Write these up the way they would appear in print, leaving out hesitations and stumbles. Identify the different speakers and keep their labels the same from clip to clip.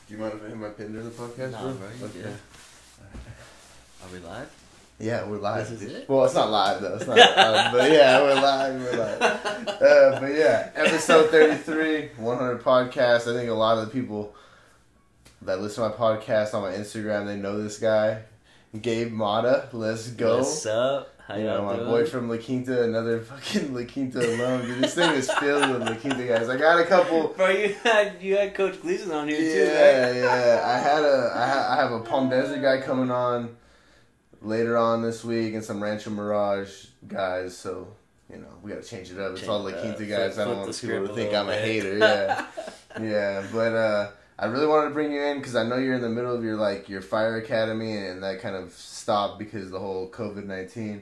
Speaker 1: Do you mind if I hit my pin during the podcast?
Speaker 2: No, bro. Okay. Yeah. Are we live?
Speaker 1: Yeah, we're live.
Speaker 2: This is it?
Speaker 1: Well, it's not live though. It's not. But yeah, we're live. But yeah, episode 33, 100 podcast. I think a lot of the people that listen to my podcast on my Instagram, they know this guy, Gabe Mata. Let's go.
Speaker 2: What's up? How y'all
Speaker 1: my
Speaker 2: doing?
Speaker 1: boy from La Quinta, another fucking La Quinta alum. Dude, this thing is filled with La Quinta guys. I got a couple.
Speaker 2: Bro, you had Coach Gleason on here too,
Speaker 1: Yeah,
Speaker 2: right?
Speaker 1: yeah. I have a Palm Desert guy coming on later on this week, and some Rancho Mirage guys. So we gotta change it up. It's all La Quinta guys. I don't want people to think I'm a hater. Yeah, yeah. But I really wanted to bring you in because I know you're in the middle of your fire academy, and that kind of stopped because of the whole COVID-19.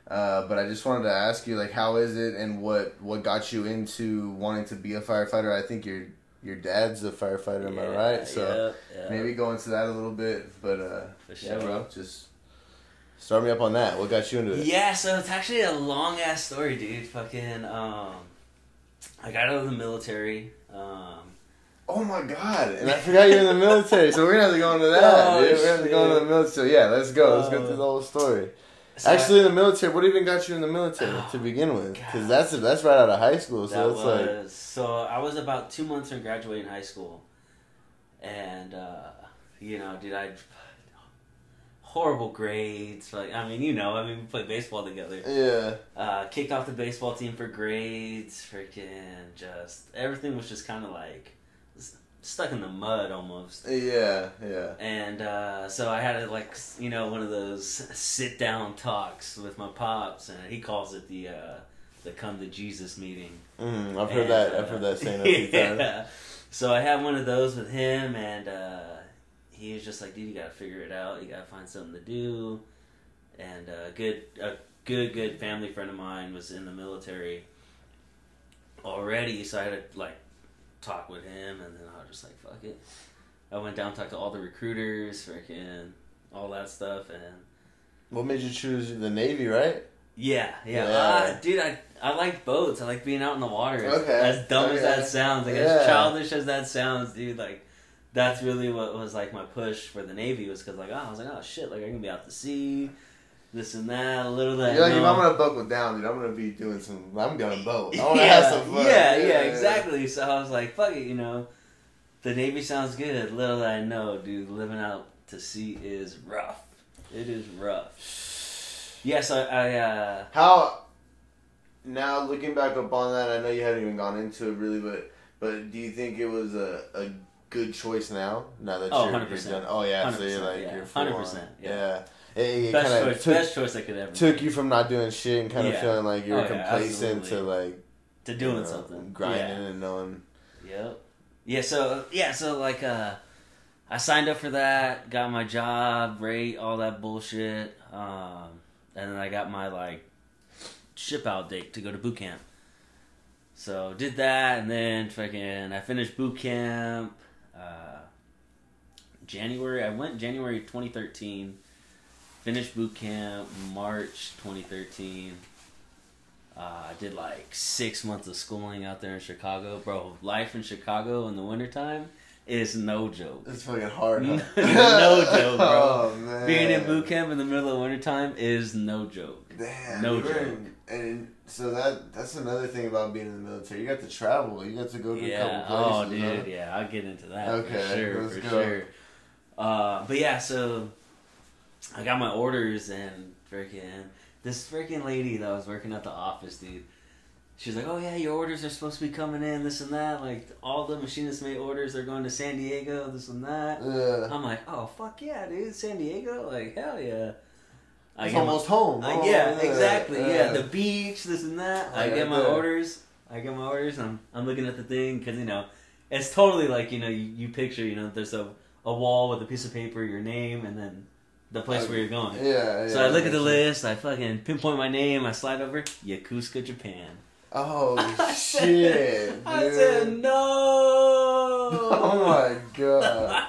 Speaker 1: But I just wanted to ask you, how is it, and what got you into wanting to be a firefighter? I think your dad's a firefighter, am I right? So maybe go into that a little bit. But
Speaker 2: For sure.
Speaker 1: yeah, bro, just start me up on that. What got you into it?
Speaker 2: Yeah, so it's actually a long ass story, dude. Fucking I got out of the military.
Speaker 1: Oh my god! And I forgot you're in the military, so we're gonna have to go into that, dude. We're gonna have to go into the military. Yeah, let's go. Let's go through the whole story. So actually, in the military, what even got you in the military to begin with? Because that's right out of high school. So
Speaker 2: So I was about 2 months from graduating high school, and dude, I horrible grades. We played baseball together.
Speaker 1: Yeah.
Speaker 2: Kicked off the baseball team for grades. Freaking just everything was just kind of stuck in the mud almost.
Speaker 1: Yeah, yeah.
Speaker 2: And so I had one of those sit down talks with my pops, and he calls it the come to Jesus meeting.
Speaker 1: I've heard that saying a few times.
Speaker 2: Yeah. So I had one of those with him, and he was just like, dude, you gotta figure it out. You gotta find something to do. And a good family friend of mine was in the military already, so I had to talk with him, and then I was just like, fuck it. I went down, talked to all the recruiters, freaking all that stuff, and
Speaker 1: what made you choose the Navy, right?
Speaker 2: Yeah. Dude, I like boats. I like being out in the water. As dumb as that sounds, as childish as that sounds, dude, that's really what was my push for the Navy, was because I was like, oh shit, I can be out to sea, this and that, a little that.
Speaker 1: You're if I'm gonna buckle down, dude, I'm gonna be I'm gonna be on a boat. I wanna have some fun.
Speaker 2: Yeah, exactly. So I was like, fuck it, the Navy sounds good. Little that I know, dude, living out to sea is rough. It is rough. Yeah, so I
Speaker 1: How, now looking back up on that, I know you haven't even gone into it really, but do you think it was a good choice now that you're
Speaker 2: 100%.
Speaker 1: done? Oh yeah, so you're you're full
Speaker 2: 100%.
Speaker 1: Yeah. It
Speaker 2: best choice I could ever
Speaker 1: took
Speaker 2: make.
Speaker 1: you from not doing shit and kind of feeling like you were complacent
Speaker 2: to doing something,
Speaker 1: grinding and knowing.
Speaker 2: Yep. Yeah. So I signed up for that, got my job, rate, all that bullshit, and then I got my ship out date to go to boot camp. So did that, and then I finished boot camp. I went January 2013. Finished boot camp March 2013. I did 6 months of schooling out there in Chicago. Bro, life in Chicago in the wintertime is no joke.
Speaker 1: It's fucking hard, huh?
Speaker 2: No joke, bro.
Speaker 1: Oh, man.
Speaker 2: Being in boot camp in the middle of wintertime is no joke.
Speaker 1: Damn.
Speaker 2: No joke.
Speaker 1: And so that's another thing about being in the military. You got to travel. You got to go to a couple places.
Speaker 2: Oh, dude, yeah. I'll get into that.
Speaker 1: Okay,
Speaker 2: for sure. But yeah, so I got my orders, and this lady that was working at the office, dude, she was like, oh yeah, your orders are supposed to be coming in, this and that, all the machinists made orders, they're going to San Diego, this and that. I'm like, oh fuck yeah, dude, San Diego, hell yeah.
Speaker 1: It's almost home.
Speaker 2: Exactly. Yeah, the beach, this and that. I get my orders, and I'm looking at the thing, because it's totally you picture, there's a wall with a piece of paper, your name, and then the place where you're going.
Speaker 1: Yeah.
Speaker 2: So I look at the list, I fucking pinpoint my name, I slide over, Yokosuka, Japan.
Speaker 1: Oh, shit, dude.
Speaker 2: I said, no!
Speaker 1: Oh, my God.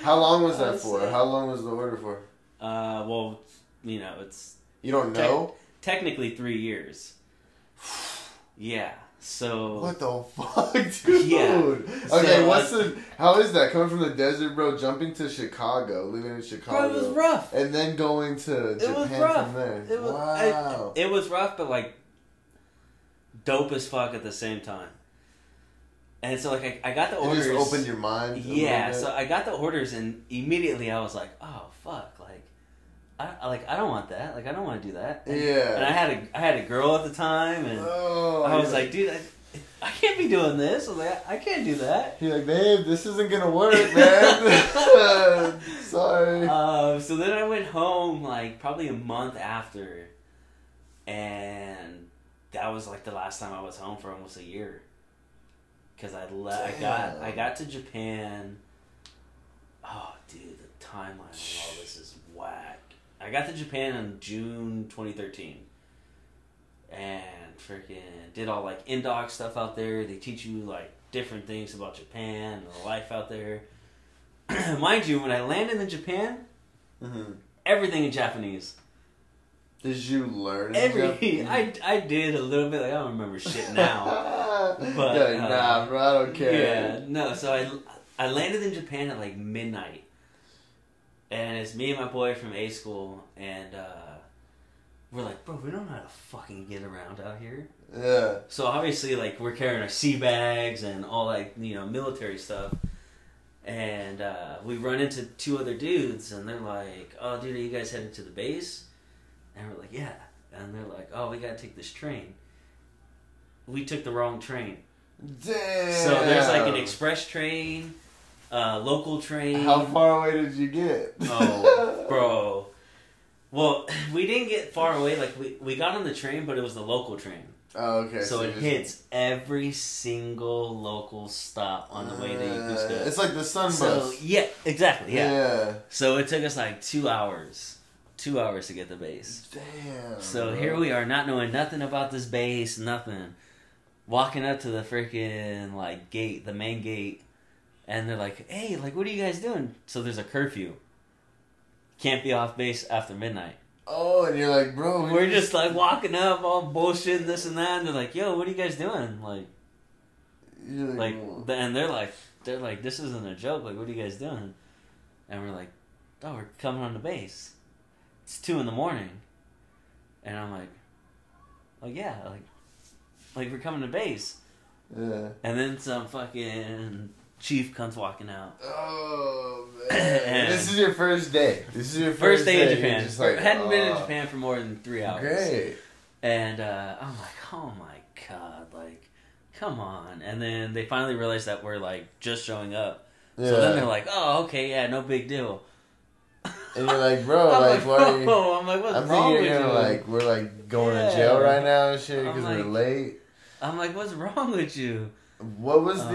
Speaker 1: How long was that for? How long was the order for?
Speaker 2: Well, it's...
Speaker 1: You don't know?
Speaker 2: Technically 3 years. Yeah. So
Speaker 1: what the fuck, dude?
Speaker 2: Yeah.
Speaker 1: Okay, so, how is that coming from the desert, bro? Jumping to Chicago, living in Chicago,
Speaker 2: bro, it was rough,
Speaker 1: and then going to Japan from there. Wow,
Speaker 2: it was rough, but like dope as fuck at the same time. And so like I got the orders.
Speaker 1: It just opened your mind.
Speaker 2: Yeah, so I got the orders, and immediately I was like, oh fuck, I don't want that. Like I don't want to do that. And,
Speaker 1: yeah.
Speaker 2: And I had a girl at the time, and I was like, dude, I can't be doing this. I was like, I can't do that.
Speaker 1: You're like, babe, this isn't gonna work, man. Sorry.
Speaker 2: So then I went home like probably a month after, and that was like the last time I was home for almost a year. Cause I got to Japan. Oh, dude, the timeline of all this is whack. I got to Japan in June 2013, and freaking did all like in-doc stuff out there. They teach you like different things about Japan and the life out there. Mind you, when I landed in Japan, everything in Japanese.
Speaker 1: Did you learn
Speaker 2: Japanese? I did a little bit. Like, I don't remember shit now. But
Speaker 1: nah, bro, I don't care.
Speaker 2: Yeah, no. So I landed in Japan at like midnight, and it's me and my boy from A school, and we're like, bro, we don't know how to fucking get around out here.
Speaker 1: Yeah.
Speaker 2: So obviously, like, we're carrying our sea bags and all like military stuff, and we run into two other dudes, and they're like, oh, dude, are you guys heading to the base? And we're like, yeah. And they're like, oh, we gotta take this train. We took the wrong train.
Speaker 1: Damn.
Speaker 2: So there's like an express train, local train.
Speaker 1: How far away did you get?
Speaker 2: Oh, bro. Well, we didn't get far away. Like, we got on the train, but it was the local train.
Speaker 1: Oh, okay.
Speaker 2: So it hits every single local stop on the way to Yokosuka.
Speaker 1: It's like the sun bus.
Speaker 2: Yeah, exactly,
Speaker 1: yeah.
Speaker 2: So it took us like 2 hours. 2 hours to get the base.
Speaker 1: Damn.
Speaker 2: So
Speaker 1: bro.
Speaker 2: here we are, not knowing nothing about this base, nothing. Walking up to the freaking like gate, the main gate, and they're like, "Hey, like, what are you guys doing?" So there's a curfew. Can't be off base after midnight.
Speaker 1: Oh, and you're like, bro,
Speaker 2: we're just like walking up, all bullshit, this and that, and they're like, "Yo, what are you guys doing?" Like, and they're like, "This isn't a joke. Like, what are you guys doing?" And we're like, "Oh, we're coming on the base. It's 2 a.m." And I'm like, "Oh yeah, like we're coming to base."
Speaker 1: Yeah.
Speaker 2: And then some fucking chief comes walking out.
Speaker 1: Oh man! This is your first day. This is your first
Speaker 2: day in Japan.
Speaker 1: Just like,
Speaker 2: hadn't been in Japan for more than 3 hours.
Speaker 1: Great.
Speaker 2: And I'm like, oh my god, like, come on. And then they finally realized that we're like just showing up. Yeah. So then they're like, oh, okay, yeah, no big deal.
Speaker 1: And you're like, bro, like, what are you?
Speaker 2: I'm like, what's wrong with you?
Speaker 1: Like, we're like going to jail right now and shit because we're late.
Speaker 2: I'm like, what's wrong with you?
Speaker 1: What was I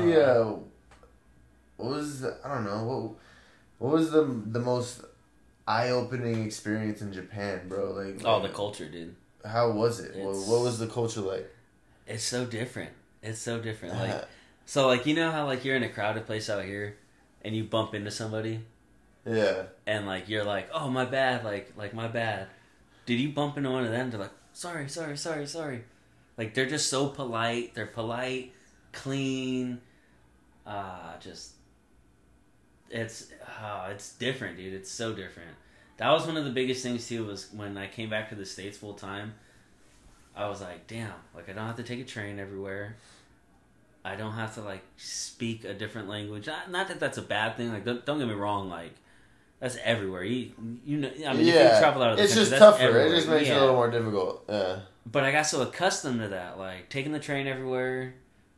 Speaker 1: don't know, what was the most eye-opening experience in Japan, bro? Like,
Speaker 2: the culture, dude.
Speaker 1: How was it? What was the culture like?
Speaker 2: It's so different. Like, so like, you know how like you're in a crowded place out here and you bump into somebody?
Speaker 1: Yeah.
Speaker 2: And like you're like, oh, my bad, like my bad. Did you bump into one of them? They're like, sorry. Like, they're just so polite. They're polite, clean. It's different, dude. It's so different. That was one of the biggest things too. Was when I came back to the States full time. I was like, damn. Like, I don't have to take a train everywhere. I don't have to like speak a different language. Not that that's a bad thing. Like, don't get me wrong. Like, that's everywhere. You know. I mean, if you travel out of the country,
Speaker 1: it's just
Speaker 2: that's
Speaker 1: tougher.
Speaker 2: everywhere.
Speaker 1: It just makes it a little more difficult. Yeah.
Speaker 2: But I got so accustomed to that, like taking the train everywhere,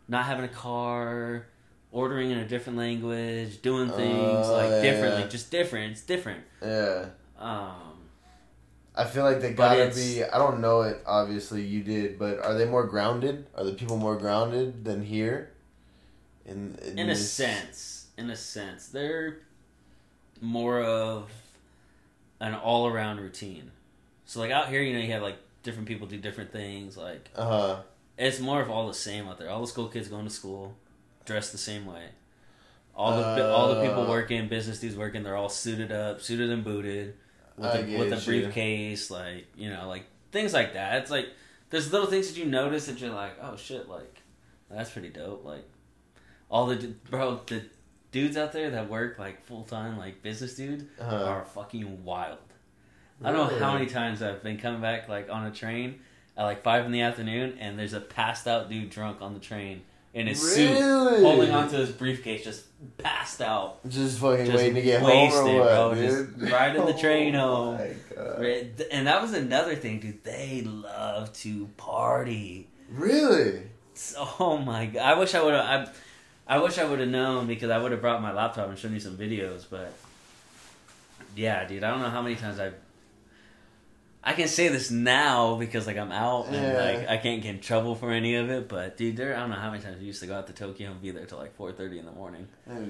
Speaker 2: not having a car, ordering in a different language, doing things differently, just different. It's different.
Speaker 1: Yeah. I feel like they gotta be. I don't know it. Obviously, you did, but are they more grounded? Are the people more grounded than here? In
Speaker 2: a sense, they're more of an all-around routine. So like out here, you have like different people do different things. Like it's more of all the same out there. All the school kids going to school, dressed the same way. All the people working, business dudes working, they're all suited and booted. With a briefcase, like, like things like that. It's like there's little things that you notice that you're like, oh shit, like That's pretty dope. Like, all the dudes out there that work like full time, like business dudes, are fucking wild. Really? I don't know how many times I've been coming back like on a train at like 5 PM, and there's a passed out dude drunk on the train in his suit, holding onto his briefcase, just passed out,
Speaker 1: just fucking waiting to get home or what, bro, dude?
Speaker 2: Just riding the train home.
Speaker 1: My God.
Speaker 2: And that was another thing, dude. They love to party.
Speaker 1: Really?
Speaker 2: Oh my God! I wish I would have known, because I would have brought my laptop and shown you some videos. But yeah, dude, I don't know how many times I can say this now because like I'm out and like I can't get in trouble for any of it. But dude, I don't know how many times we used to go out to Tokyo and be there till like 4:30 in the morning,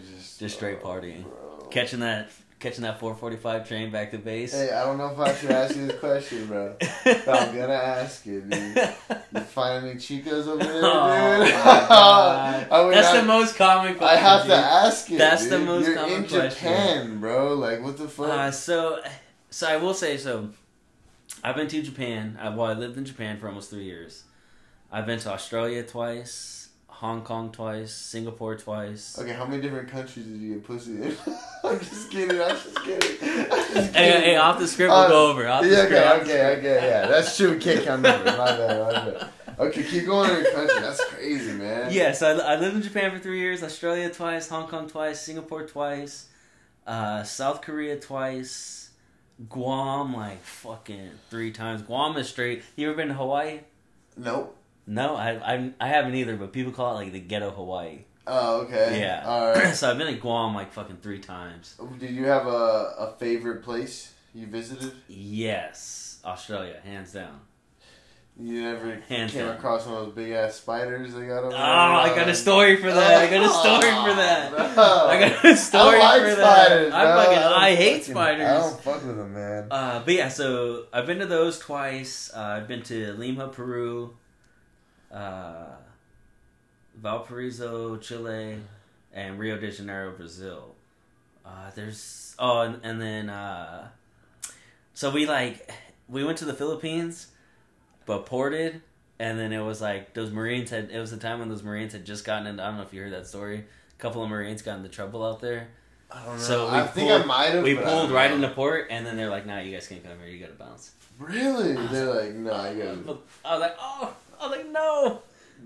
Speaker 2: just straight partying, bro. catching that 4:45 train back to base.
Speaker 1: Hey, I don't know if I should ask you this question, bro. But I'm gonna ask it, dude. You find any chicas over there, dude?
Speaker 2: That's the most common question.
Speaker 1: I have to ask it.
Speaker 2: That's
Speaker 1: dude.
Speaker 2: the most
Speaker 1: You're
Speaker 2: common
Speaker 1: in
Speaker 2: question.
Speaker 1: Japan, bro. Like, what the fuck?
Speaker 2: So I will say, I've been to Japan. I lived in Japan for almost 3 years. I've been to Australia twice, Hong Kong twice, Singapore twice.
Speaker 1: Okay, how many different countries did you get pussy in? I'm just kidding.
Speaker 2: Hey, off the script, we'll go over.
Speaker 1: Okay, yeah. That's true. We can't count numbers. My bad. Okay, keep going to your country. That's crazy, man.
Speaker 2: Yeah, so I lived in Japan for 3 years, Australia twice, Hong Kong twice, Singapore twice, South Korea twice, Guam like fucking 3 times. Guam is straight. You ever been to Hawaii?
Speaker 1: Nope.
Speaker 2: No, I haven't either, but people call it like the ghetto Hawaii.
Speaker 1: Oh, okay.
Speaker 2: Yeah.
Speaker 1: All right.
Speaker 2: So I've been to Guam like fucking 3 times.
Speaker 1: Did you have a favorite place you visited?
Speaker 2: Yes. Australia, hands down.
Speaker 1: You never came across one of those big ass spiders they got over there?
Speaker 2: I got a story for that. I got a story for that.
Speaker 1: No.
Speaker 2: I got a story for
Speaker 1: spiders,
Speaker 2: that. I hate spiders.
Speaker 1: I don't fuck with them, man.
Speaker 2: But yeah, so I've been to those twice. I've been to Lima, Peru, Valparaiso, Chile, and Rio de Janeiro, Brazil. So we went to the Philippines, but ported, and then it was like it was the time when those Marines had just gotten into, I don't know if you heard that story, a couple of Marines got into trouble out there.
Speaker 1: I don't know.
Speaker 2: So
Speaker 1: I think I might have.
Speaker 2: We pulled right into port, and then they're like, "Nah, you guys can't come here. You gotta bounce."
Speaker 1: Really? They're like, "No, I gotta."
Speaker 2: I was like, "No."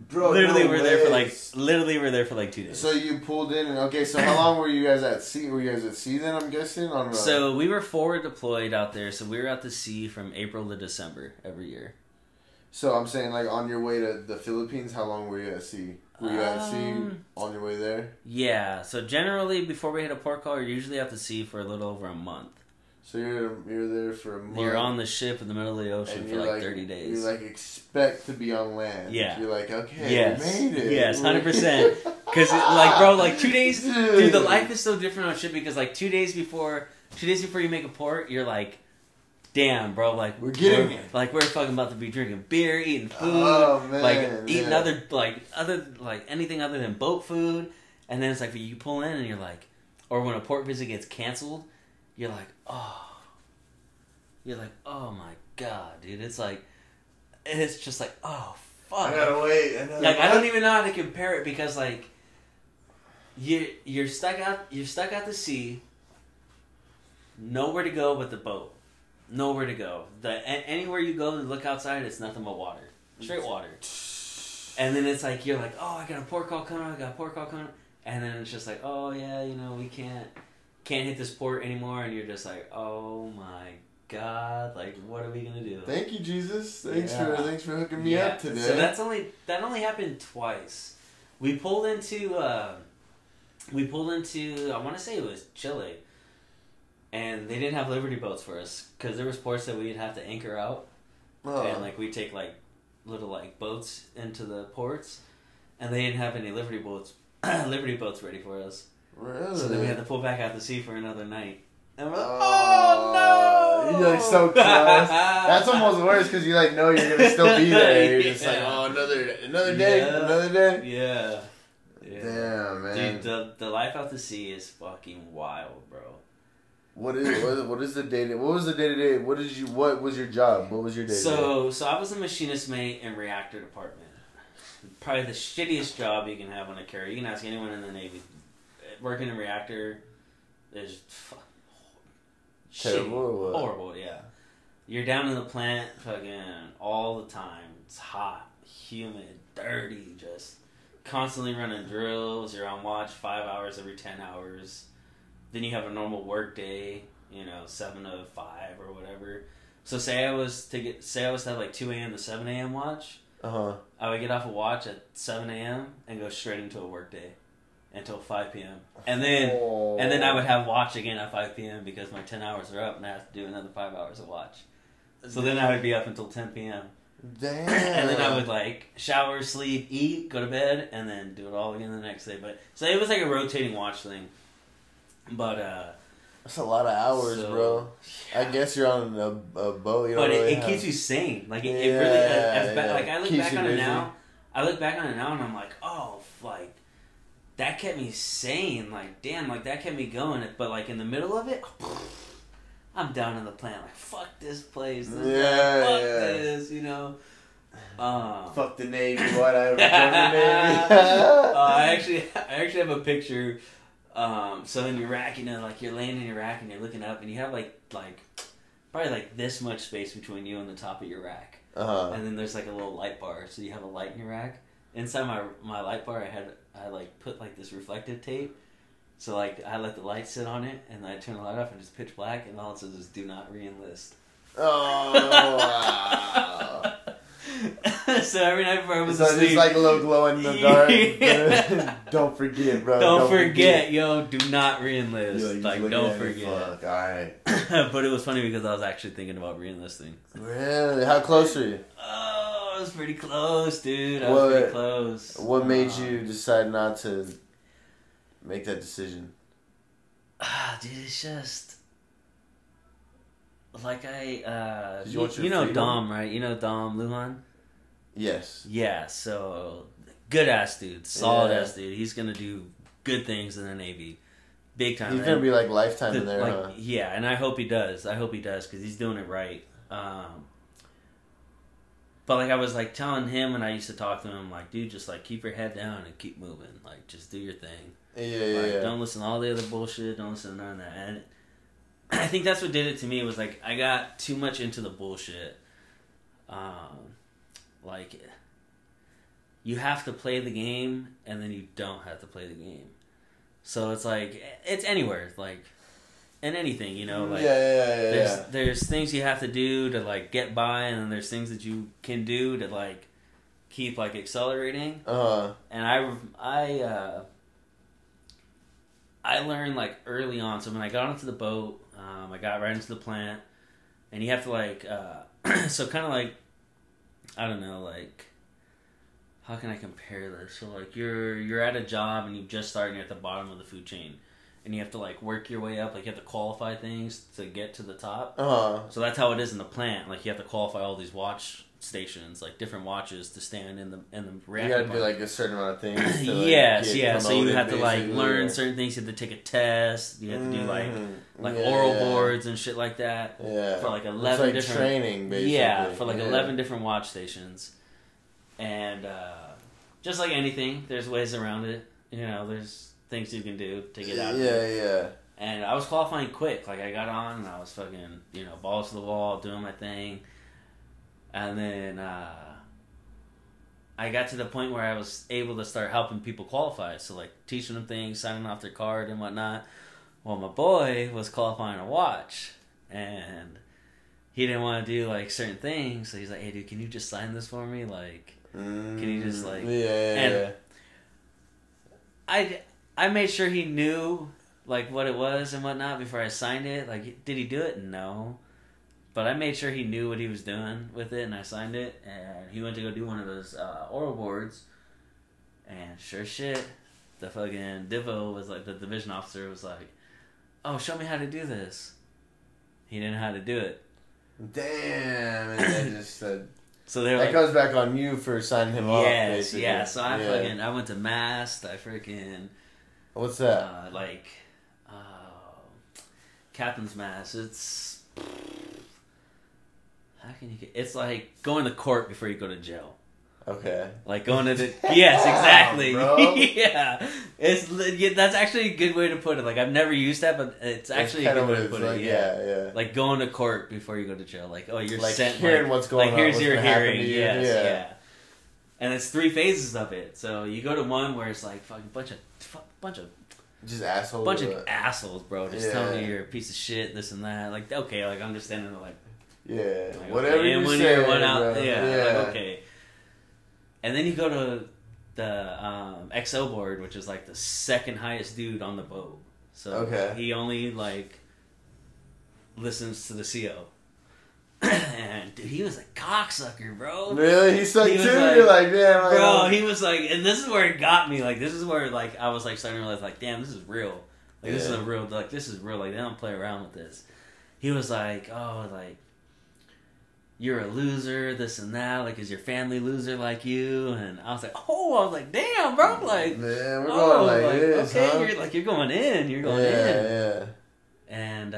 Speaker 1: Bro,
Speaker 2: literally, we're there for like 2 days.
Speaker 1: So you pulled in, and okay. So how long were you guys at sea? Were you guys at sea then? I'm guessing.
Speaker 2: So we were forward deployed out there. So we were out to sea from April to December every year.
Speaker 1: So I'm saying, like, on your way to the Philippines, how long were you at sea? Were you at sea on your way there?
Speaker 2: Yeah. So generally, before we hit a port call, you're usually out to sea for a little over a month.
Speaker 1: So you're there for a month.
Speaker 2: You're on the ship in the middle of the ocean for like 30 days.
Speaker 1: You like expect to be on land.
Speaker 2: Yeah.
Speaker 1: You're like, okay, we made it.
Speaker 2: Yes, 100%. Because bro, like 2 days, dude, the life is so different on ship because like 2 days before you make a port, you're like, damn, bro, like
Speaker 1: we're getting it.
Speaker 2: Like we're fucking about to be drinking beer, eating food, eating anything other than boat food, and then it's like you pull in and you're like, or when a port visit gets canceled, you're like, oh my God, dude, it's just like, oh fuck,
Speaker 1: I gotta wait.
Speaker 2: I don't even know how to compare it because like you're stuck out to sea, nowhere to go but the boat. Nowhere to go. Anywhere you go to look outside, it's nothing but water. Straight water. And then it's like, you're like, oh, I got a port call coming. And then it's just like, oh, yeah, we can't hit this port anymore. And you're just like, oh, my God. Like, what are we going to do?
Speaker 1: Thank you, Jesus. Thanks for hooking me up today.
Speaker 2: So that only happened twice. We pulled into, I want to say it was Chile. And they didn't have Liberty boats for us because there was ports that we'd have to anchor out, and we'd take little boats into the ports, and they didn't have any Liberty boats ready for us.
Speaker 1: Really?
Speaker 2: So then we had to pull back out to sea for another night. And we're like, oh no!
Speaker 1: You're like so close. That's almost worse because you know you're gonna still be there. You're just like, oh, another day.
Speaker 2: Yeah.
Speaker 1: Damn, man.
Speaker 2: Dude, the life out to sea is fucking wild, bro.
Speaker 1: What is the day? What was the day to day? What was your job? What was your day?
Speaker 2: So I was a machinist mate in reactor department. probably the shittiest job you can have on a carrier. You can ask anyone in the Navy. Working in a reactor is
Speaker 1: terrible.
Speaker 2: Horrible, yeah. You're down in the plant fucking all the time. It's hot, humid, dirty, just constantly running drills. You're on watch 5 hours every 10 hours. Then you have a normal work day, 7 to 5 or whatever. So say I was to have like 2 a.m. to 7 a.m. watch. I would get off a watch at 7 a.m. and go straight into a work day until 5 p.m. And then I would have watch again at 5 p.m. because my 10 hours are up and I have to do another 5 hours of watch. So then I would be up until 10 p.m.
Speaker 1: Damn.
Speaker 2: And then I would like shower, sleep, eat, go to bed, and then do it all again the next day. But so it was like a rotating watch thing. But
Speaker 1: that's a lot of hours, bro. Yeah. I guess you're on a boat.
Speaker 2: But it keeps you sane. Like it really. Like I look back on it now. I look back on it now and I'm like, oh, like that kept me sane. Like damn, like that kept me going. But like in the middle of it. I'm down in the plant, like, fuck this place. Fuck this,
Speaker 1: fuck the Navy, what? I don't join the Navy.
Speaker 2: I actually have a picture. So in Iraq, like, you're laying in Iraq and you're looking up and you have, like probably, like, this much space between you and the top of your rack. And then there's, like, a little light bar. So you have a light in your rack. Inside my light bar, I put, like, this reflective tape. So, like, I let the light sit on it, and then I turn the light off, and it's pitch black, and all it says is, do not re-enlist.
Speaker 1: Oh, wow.
Speaker 2: So every night before I was asleep...
Speaker 1: It's like a little glow in the dark. Don't forget, bro.
Speaker 2: Don't forget, yo, do not re-enlist. Like, don't forget.
Speaker 1: Fuck, alright.
Speaker 2: But it was funny because I was actually thinking about re-enlisting.
Speaker 1: Really? How close are you?
Speaker 2: Oh, I was pretty close, dude. I was pretty close.
Speaker 1: What made you decide not to... make that decision?
Speaker 2: Dude, it's just like Dom, right? You know Dom Lujan?
Speaker 1: Yes.
Speaker 2: Yeah, so good ass dude, solid ass dude. He's gonna do good things in the Navy, big time.
Speaker 1: He's gonna be like lifetime in there, huh?
Speaker 2: Yeah, and I hope he does. Because he's doing it right. But like I was like telling him, and I used to talk to him like, dude, just like keep your head down and keep moving. Like just do your thing.
Speaker 1: Yeah.
Speaker 2: Don't listen to all the other bullshit. Don't listen to none of that. And I think that's what did it to me. Was like I got too much into the bullshit. Like you have to play the game, and then you don't have to play the game. So it's like it's anywhere, like in anything, Like there's things you have to do to like get by, and then there's things that you can do to like keep like accelerating. And I learned like early on. So when I got onto the boat, I got right into the plant, and you have to like, so kind of like, I don't know, like, how can I compare this? So like you're at a job and you've just started, and you're at the bottom of the food chain, and you have to like work your way up. Like you have to qualify things to get to the top. So that's how it is in the plant. Like you have to qualify all these watch stations, like different watches to stand in the reactor.
Speaker 1: You gotta do like a certain amount of things. To, like,
Speaker 2: yes. So you have to like learn certain things. You have to take a test. You have to do like oral boards and shit like that.
Speaker 1: Yeah.
Speaker 2: For like 11
Speaker 1: it's like
Speaker 2: different
Speaker 1: training, basically.
Speaker 2: Yeah, for like 11 different watch stations, and just like anything, there's ways around it. There's things you can do to get out of it.
Speaker 1: Yeah.
Speaker 2: And I was qualifying quick. Like I got on and I was fucking balls to the wall doing my thing. And then I got to the point where I was able to start helping people qualify. So, like, teaching them things, signing off their card and whatnot. Well, my boy was qualifying a watch. And he didn't want to do, like, certain things. So he's like, hey, dude, can you just sign this for me? Like, can you just, like...
Speaker 1: Yeah.
Speaker 2: I made sure he knew, like, what it was and whatnot before I signed it. Like, did he do it? No. But I made sure he knew what he was doing with it, and I signed it, and he went to go do one of those oral boards, and sure shit, the fucking Divo was like, the division officer was like, oh, show me how to do this. He didn't know how to do it.
Speaker 1: Damn, and they just said...
Speaker 2: So they're
Speaker 1: that goes back on you for signing him off, basically.
Speaker 2: Yeah, so I went to MAST, I freaking...
Speaker 1: What's that?
Speaker 2: Captain's Mast, it's... How can you get... It's like going to court before you go to jail.
Speaker 1: Okay.
Speaker 2: Like going to the... Yes, exactly.
Speaker 1: Bro.
Speaker 2: Yeah. That's actually a good way to put it. Like, I've never used that, but it's actually a good way to put it.
Speaker 1: Yeah.
Speaker 2: Like going to court before you go to jail. Like, oh, you're
Speaker 1: like
Speaker 2: sent...
Speaker 1: hearing what's going on.
Speaker 2: Here's your hearing.
Speaker 1: Yes,
Speaker 2: yeah. And it's 3 phases of it. So you go to one where it's like fucking bunch of
Speaker 1: just assholes.
Speaker 2: Bunch of assholes, bro. Just telling you you're a piece of shit, this and that. Like, okay, like understanding the like
Speaker 1: whatever
Speaker 2: okay,
Speaker 1: you
Speaker 2: say,
Speaker 1: say,
Speaker 2: one out,
Speaker 1: bro.
Speaker 2: like, okay. And then you go to the XO board, which is like the second highest dude on the boat. So he only like listens to the CO. And dude, he was a cocksucker, bro.
Speaker 1: Really? He sucked too? You're like, damn.
Speaker 2: Bro, he was like, and this is where it got me. Like, this is where like I was like starting to realize, like, damn, this is real. Like, this is a real. Like, this is real. Like, they don't play around with this. He was like, oh, like, you're a loser, this and that. Like, is your family loser like you? And I was like, damn, bro. Like,
Speaker 1: man, we're going like this,
Speaker 2: okay,
Speaker 1: huh?
Speaker 2: you're going in. You're going in.
Speaker 1: Yeah.
Speaker 2: And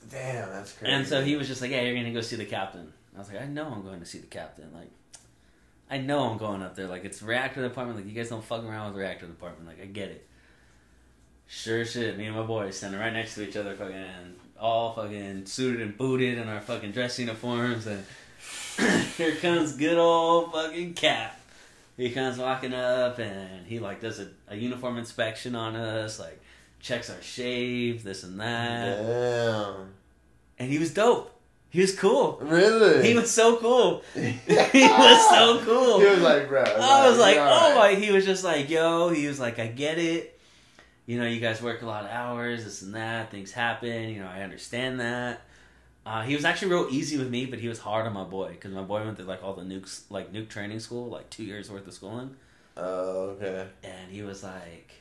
Speaker 1: damn, that's crazy.
Speaker 2: And so he was just like, yeah, you're gonna go see the captain. I was like, I know I'm going to see the captain. Like, I know I'm going up there. Like, it's reactor department. Like, you guys don't fuck around with the reactor department. Like, I get it. Sure shit, me and my boys standing right next to each other, fucking all fucking suited and booted in our fucking dress uniforms, and here comes good old fucking Cap. He comes walking up, and he like does a uniform inspection on us, like checks our shave, this and that.
Speaker 1: Damn.
Speaker 2: And he was dope. He was cool.
Speaker 1: Really?
Speaker 2: He was so cool. He was so cool.
Speaker 1: He was like, bro.
Speaker 2: I was like, oh my. He was just like, yo. He was like, I get it. You know, you guys work a lot of hours, this and that. Things happen. You know, I understand that. He was actually real easy with me, but he was hard on my boy because my boy went through like all the nuke training school, like 2 years worth of schooling.
Speaker 1: Oh, okay.
Speaker 2: And he was like,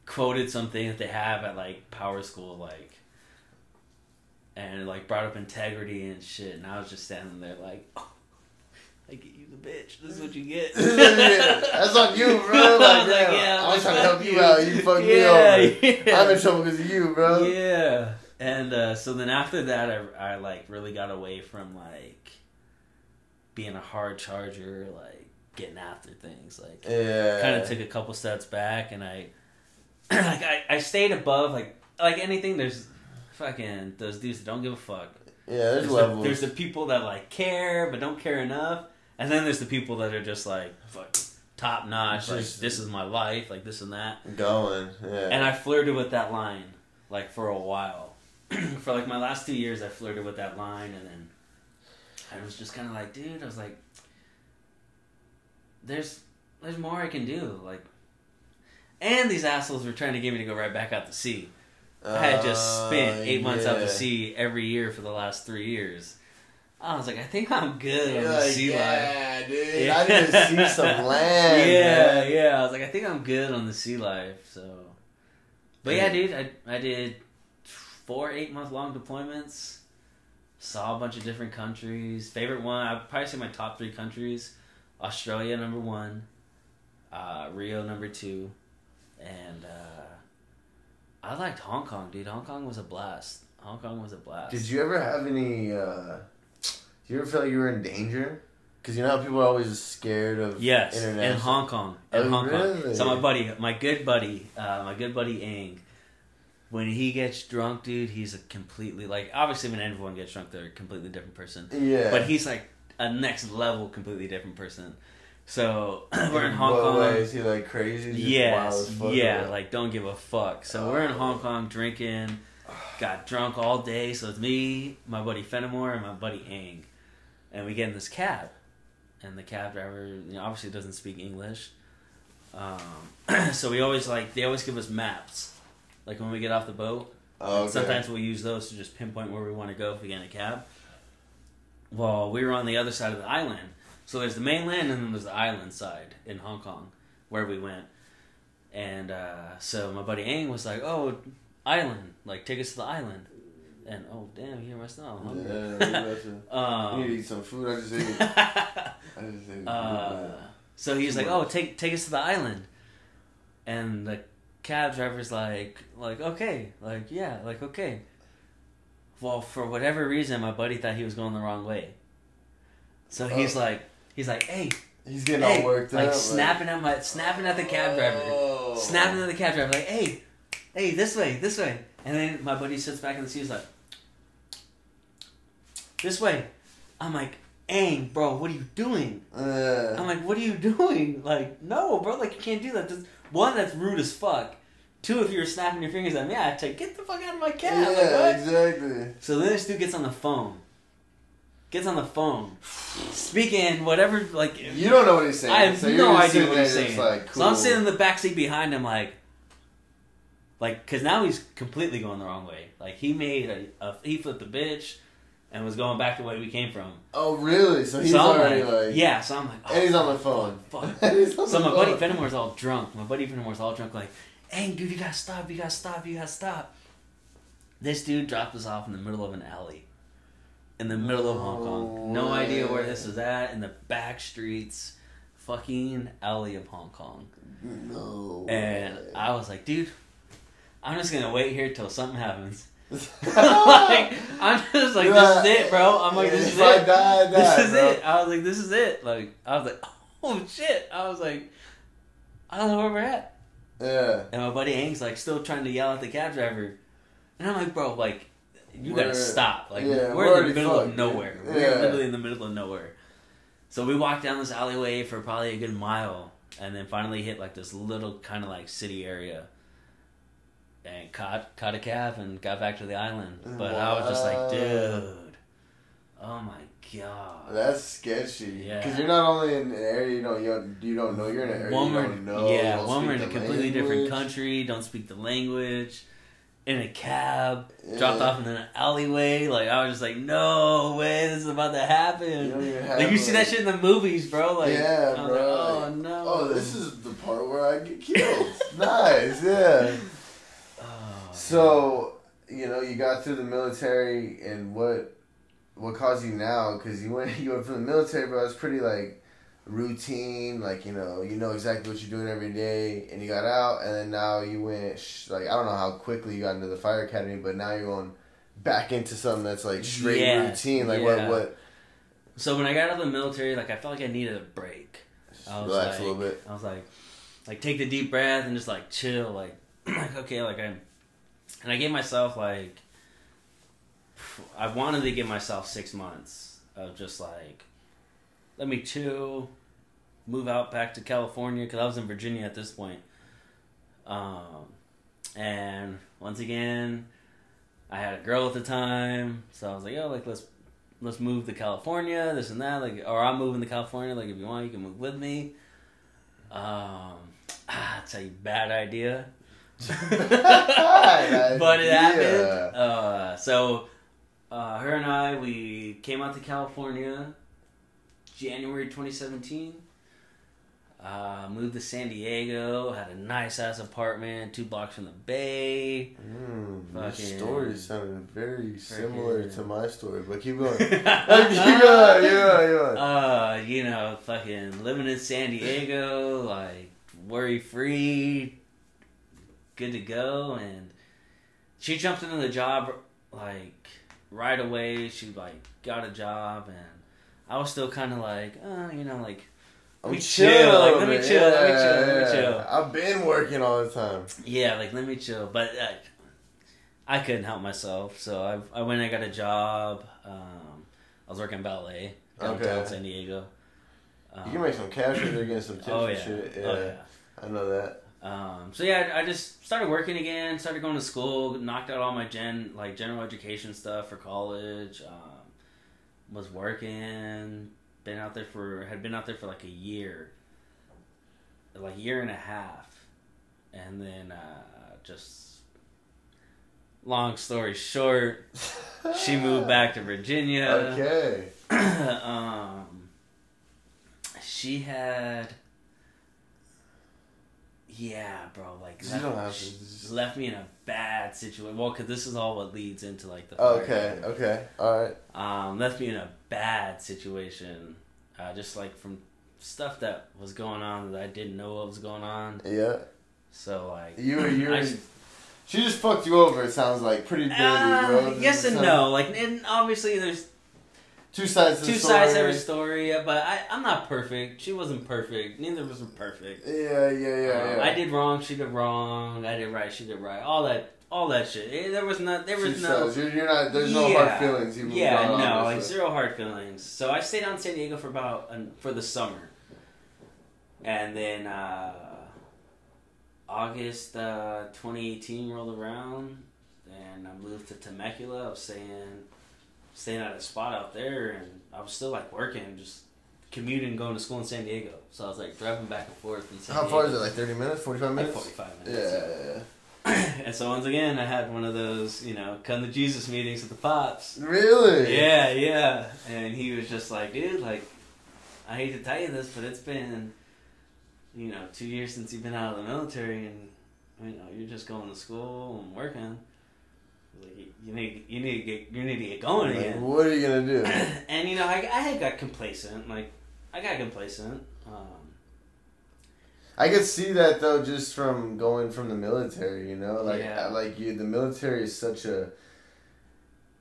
Speaker 2: quoted something that they have at like power school, like. And like brought up integrity and shit, and I was just standing there like, oh, I get you the bitch. This is what you get.
Speaker 1: That's on you, bro. Like, I was trying to help you out. You fucked me over. I'm in trouble because of you, bro.
Speaker 2: Yeah. And so then after that, I like really got away from like being a hard charger, like getting after things. Like, kind of took a couple steps back, and I stayed above like anything. There's fucking those dudes that don't give a fuck.
Speaker 1: Yeah, there's levels.
Speaker 2: There's the people that like care but don't care enough, and then there's the people that are just like fuck top notch. Like, this is my life, like this and that.
Speaker 1: Going, yeah.
Speaker 2: And I flirted with that line like for a while. For like my last 2 years, I flirted with that line, and then I was just kind of like, dude, I was like, there's more I can do, like. And these assholes were trying to get me to go right back out to sea. I had just spent 8 months out to sea every year for the last 3 years. I was like, I think I'm good on the sea life.
Speaker 1: Yeah, dude. I need to see some land.
Speaker 2: Yeah. I was like, I think I'm good on the sea life. So, but yeah, dude, I did 4 8-month-long deployments. Saw a bunch of different countries. Favorite one, I'd probably say my top 3 countries: Australia #1, Rio #2, and. I liked Hong Kong, dude. Hong Kong was a blast. Did
Speaker 1: you ever have any... did you ever feel like you were in danger? Because you know how people are always scared of international...
Speaker 2: in Hong Kong.
Speaker 1: Really?
Speaker 2: So my good buddy Ang, when he gets drunk, dude, he's a completely... Like, obviously when everyone gets drunk, they're a completely different person.
Speaker 1: Yeah.
Speaker 2: But he's like a next level, completely different person. So we're in Hong Kong.
Speaker 1: Way? Is he like crazy?
Speaker 2: Yes, like don't give a fuck. So we're in Hong Kong drinking, got drunk all day. So it's me, my buddy Fenimore, and my buddy Ang, and we get in this cab, and the cab driver, obviously doesn't speak English. So they always give us maps, like when we get off the boat.
Speaker 1: Okay.
Speaker 2: Sometimes we'll use those to just pinpoint where we want to go if we get in a cab. Well, we were on the other side of the island. So there's the mainland and then there's the island side in Hong Kong where we went. And so my buddy Ang was like, oh, island. Like, take us to the island. And, oh, damn, you hear my smell. I'm hungry.
Speaker 1: Yeah, you need to eat some food. I just ate.
Speaker 2: So he's like, oh, take us to the island. And the cab driver's like, okay. Like, yeah, like, okay. Well, for whatever reason, my buddy thought he was going the wrong way. So he's like, hey,
Speaker 1: He's getting all worked
Speaker 2: like
Speaker 1: up.
Speaker 2: Snapping at the cab driver. Snapping at the cab driver. Like, hey, this way. And then my buddy sits back in the seat. He's like, this way. I'm like, Aang, bro, what are you doing? I'm like, what are you doing? Like, no, bro, like, you can't do that. One, that's rude as fuck. Two, if you were snapping your fingers at me, I'd say, get the fuck out of my cab.
Speaker 1: Yeah,
Speaker 2: like, what?
Speaker 1: exactly.
Speaker 2: So then this dude gets on the phone. Speaking whatever, like...
Speaker 1: You don't know what he's saying.
Speaker 2: I have no idea what he's saying.
Speaker 1: Like, cool.
Speaker 2: So I'm sitting in the backseat behind him, like, because now he's completely going the wrong way. Like, he made he flipped a bitch and was going back the way we came from.
Speaker 1: Oh, really? So he's already like...
Speaker 2: Yeah, so I'm like... Oh,
Speaker 1: and he's on the phone.
Speaker 2: Fuck. So my buddy Fenimore's all drunk. Like, hey, dude, you gotta stop. This dude dropped us off in the middle of an alley. In the middle of Hong Kong. No idea where this was at. In the back streets. Fucking alley of Hong Kong.
Speaker 1: No.
Speaker 2: And I was like, dude, I'm just gonna wait here till something happens. I'm just like, this is it, bro. I'm like, this is it. This is it. I was like, this is it. Like, I was like, oh shit. I was like, I don't know where we're at.
Speaker 1: Yeah.
Speaker 2: And my buddy Hank's like still trying to yell at the cab driver. And I'm like, bro, like, you gotta stop. Like, we're in the middle of nowhere.
Speaker 1: Yeah.
Speaker 2: We're literally in the middle of nowhere. So we walked down this alleyway for probably a good mile. And then finally hit like this little kind of like city area. And caught a cab and got back to the island. But I was just like, dude. Oh my god.
Speaker 1: That's sketchy.
Speaker 2: Yeah.
Speaker 1: Because you're not only in an area you don't know, you're in an area you don't know.
Speaker 2: Yeah, one we're in a completely different country, don't speak the language. In a cab, dropped off in an alleyway. Like, I was just like, no way, this is about to happen. Like, you see that shit in the movies, bro. Like,
Speaker 1: yeah,
Speaker 2: I was
Speaker 1: bro.
Speaker 2: like, oh, no.
Speaker 1: Oh, this is the part where I get killed. Nice, yeah.
Speaker 2: Oh,
Speaker 1: so, you know, you got through the military, and what caused you now? Because you went from the military, bro. It's pretty, like, routine, like, you know exactly what you're doing every day, and you got out, and then now you went, like, I don't know how quickly you got into the fire academy, but now you're going back into something that's, like, straight routine, like, what?
Speaker 2: So when I got out of the military, like, I felt like I needed a break.
Speaker 1: Relax a little bit.
Speaker 2: I was like, take the deep breath and just, like, chill, like, okay, like, and I gave myself, like, I wanted to give myself 6 months of just, like, let me chill, move out back to California, because I was in Virginia at this point. And once again, I had a girl at the time, so I was like, yo, like, let's move to California, this and that, like, or I'm moving to California, like, if you want, you can move with me. It's a bad idea. But it happened. So, her and I, we came out to California January 2017. Moved to San Diego. Had a nice ass apartment 2 blocks from the bay.
Speaker 1: Your story sounded very similar to my story, but keep going.
Speaker 2: You know, fucking living in San Diego, like, worry free, good to go. And she jumped into the job like right away. She like got a job, and I was still kind of like, you know, like, let me chill. Like, let me chill.
Speaker 1: I've been working all the time.
Speaker 2: Yeah, like, let me chill. But I couldn't help myself, so I went and got a job. I was working ballet downtown San Diego.
Speaker 1: You can make some cash if they're getting some tips and shit. Yeah.
Speaker 2: Oh, yeah.
Speaker 1: I know that.
Speaker 2: So yeah, I just started working again, started going to school, knocked out all my general education stuff for college. Was working, had been out there for like a year and a half, and then just long story short, she moved back to Virginia.
Speaker 1: Okay.
Speaker 2: She had. Yeah, bro, like, left me in a bad situation. Well, because this is all what leads into, like, the
Speaker 1: Okay, alright.
Speaker 2: Left me in a bad situation, just, like, from stuff that was going on that I didn't know what was going on.
Speaker 1: Yeah.
Speaker 2: So, like...
Speaker 1: She just fucked you over, it sounds like, pretty dirty, bro.
Speaker 2: Yes and no. Like, and obviously there's
Speaker 1: Two sides of the story.
Speaker 2: Two sides of every story, but I'm not perfect. She wasn't perfect. Neither of us were perfect.
Speaker 1: Yeah.
Speaker 2: I did wrong, she did wrong. I did right, she did right. All that shit. There was no. There's no
Speaker 1: hard feelings.
Speaker 2: Like zero hard feelings. So I stayed out in San Diego for the summer, and then August 2018 rolled around, and I moved to Temecula. I was staying at a spot out there, and I was still like working, just commuting, going to school in San Diego. So I was like driving back and forth in San Diego.
Speaker 1: How far is it? Like 30 minutes? 45 minutes?
Speaker 2: Like 45 minutes.
Speaker 1: Yeah.
Speaker 2: And so once again, I had one of those, come to Jesus meetings with the pops.
Speaker 1: Really?
Speaker 2: Yeah. And he was just like, dude, like, I hate to tell you this, but it's been, 2 years since you've been out of the military, and you're just going to school and working. Like, you need to get going again.
Speaker 1: What are you gonna do?
Speaker 2: And I had got complacent.
Speaker 1: I could see that though, just from going from the military. The military is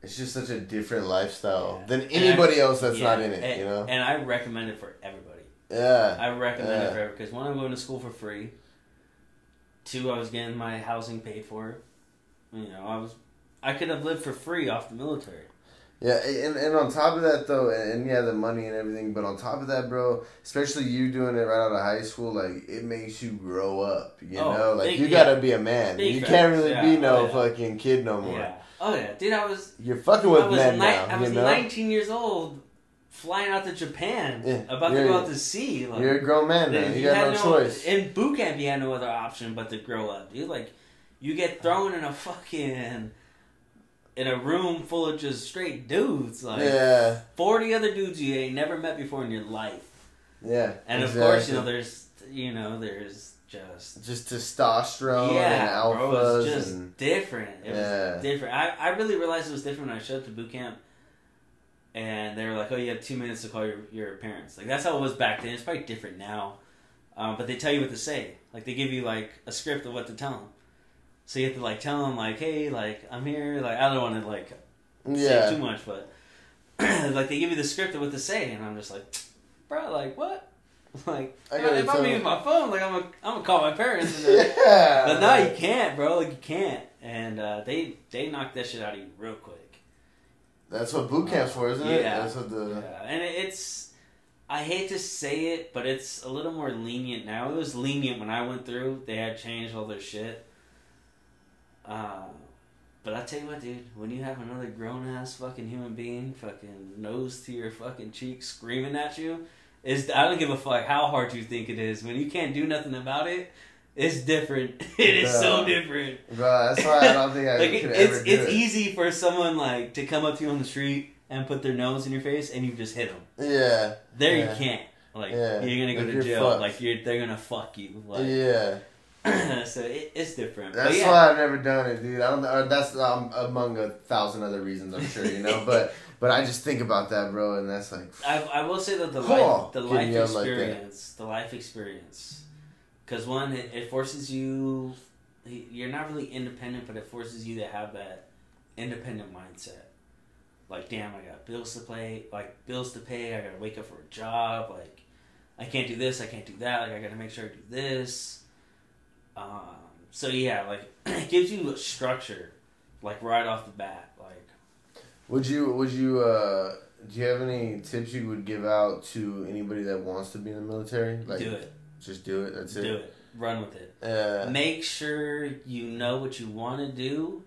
Speaker 1: it's just such a different lifestyle than anybody else that's not in it.
Speaker 2: And I recommend it for everybody.
Speaker 1: Yeah,
Speaker 2: I recommend it for everybody because one, I'm going to school for free. Two, I was getting my housing paid for. I could have lived for free off the military.
Speaker 1: Yeah, and on top of that, though, and the money and everything, but on top of that, bro, especially you doing it right out of high school, like, it makes you grow up, Like, you gotta be a man. You can't really be fucking kid no more.
Speaker 2: Yeah. Oh, yeah. Dude,
Speaker 1: You're fucking with men now,
Speaker 2: I was 19 years old, flying out to Japan, about to go out to sea. Like,
Speaker 1: you're a grown man now. You got no choice.
Speaker 2: In boot camp, you had no other option but to grow up, dude. Like, you get thrown in a room full of just straight dudes, 40 other dudes you ain't never met before in your life.
Speaker 1: Yeah,
Speaker 2: and of course, there's
Speaker 1: just testosterone and alphas.
Speaker 2: Bro, it's just different. It was different. I really realized it was different when I showed up to boot camp, and they were like, "Oh, you have 2 minutes to call your parents." Like, that's how it was back then. It's probably different now, but they tell you what to say. Like, they give you like a script of what to tell them. So you have to tell them hey, I'm here. I don't want to say too much, but they give you the script of what to say, and I'm just like, bro, what? If I'm using my phone, I'm gonna call my parents. But no, you can't, bro. You can't. And they knock that shit out of you real quick.
Speaker 1: That's what boot camp's for, isn't it? That's what
Speaker 2: and it's. I hate to say it, but it's a little more lenient now. It was lenient when I went through. They had changed all their shit. But I tell you what, dude, when you have another grown-ass fucking human being fucking nose to your fucking cheek screaming at you, I don't give a fuck how hard you think it is. When you can't do nothing about it, it's different. It is so different.
Speaker 1: Bro, that's why I don't think I could ever do it.
Speaker 2: It's easy for someone, to come up to you on the street and put their nose in your face and you just hit them.
Speaker 1: Yeah.
Speaker 2: You can't. You're gonna go to jail.
Speaker 1: Fucked.
Speaker 2: They're gonna fuck you. So it's different.
Speaker 1: That's why I've never done it, dude. That's among 1,000 other reasons, I'm sure, But I just think about that, bro, and that's
Speaker 2: I will say that the life experience, because one, it forces you. You're not really independent, but it forces you to have that independent mindset. Damn, I got bills to pay. I gotta wake up for a job. I can't do this. I can't do that. I gotta make sure I do this. It gives you a structure, right off the bat.
Speaker 1: Would you do you have any tips you would give out to anybody that wants to be in the military?
Speaker 2: Do it.
Speaker 1: Just do it. That's it.
Speaker 2: Do it. Run with it. Make sure you know what you want to do,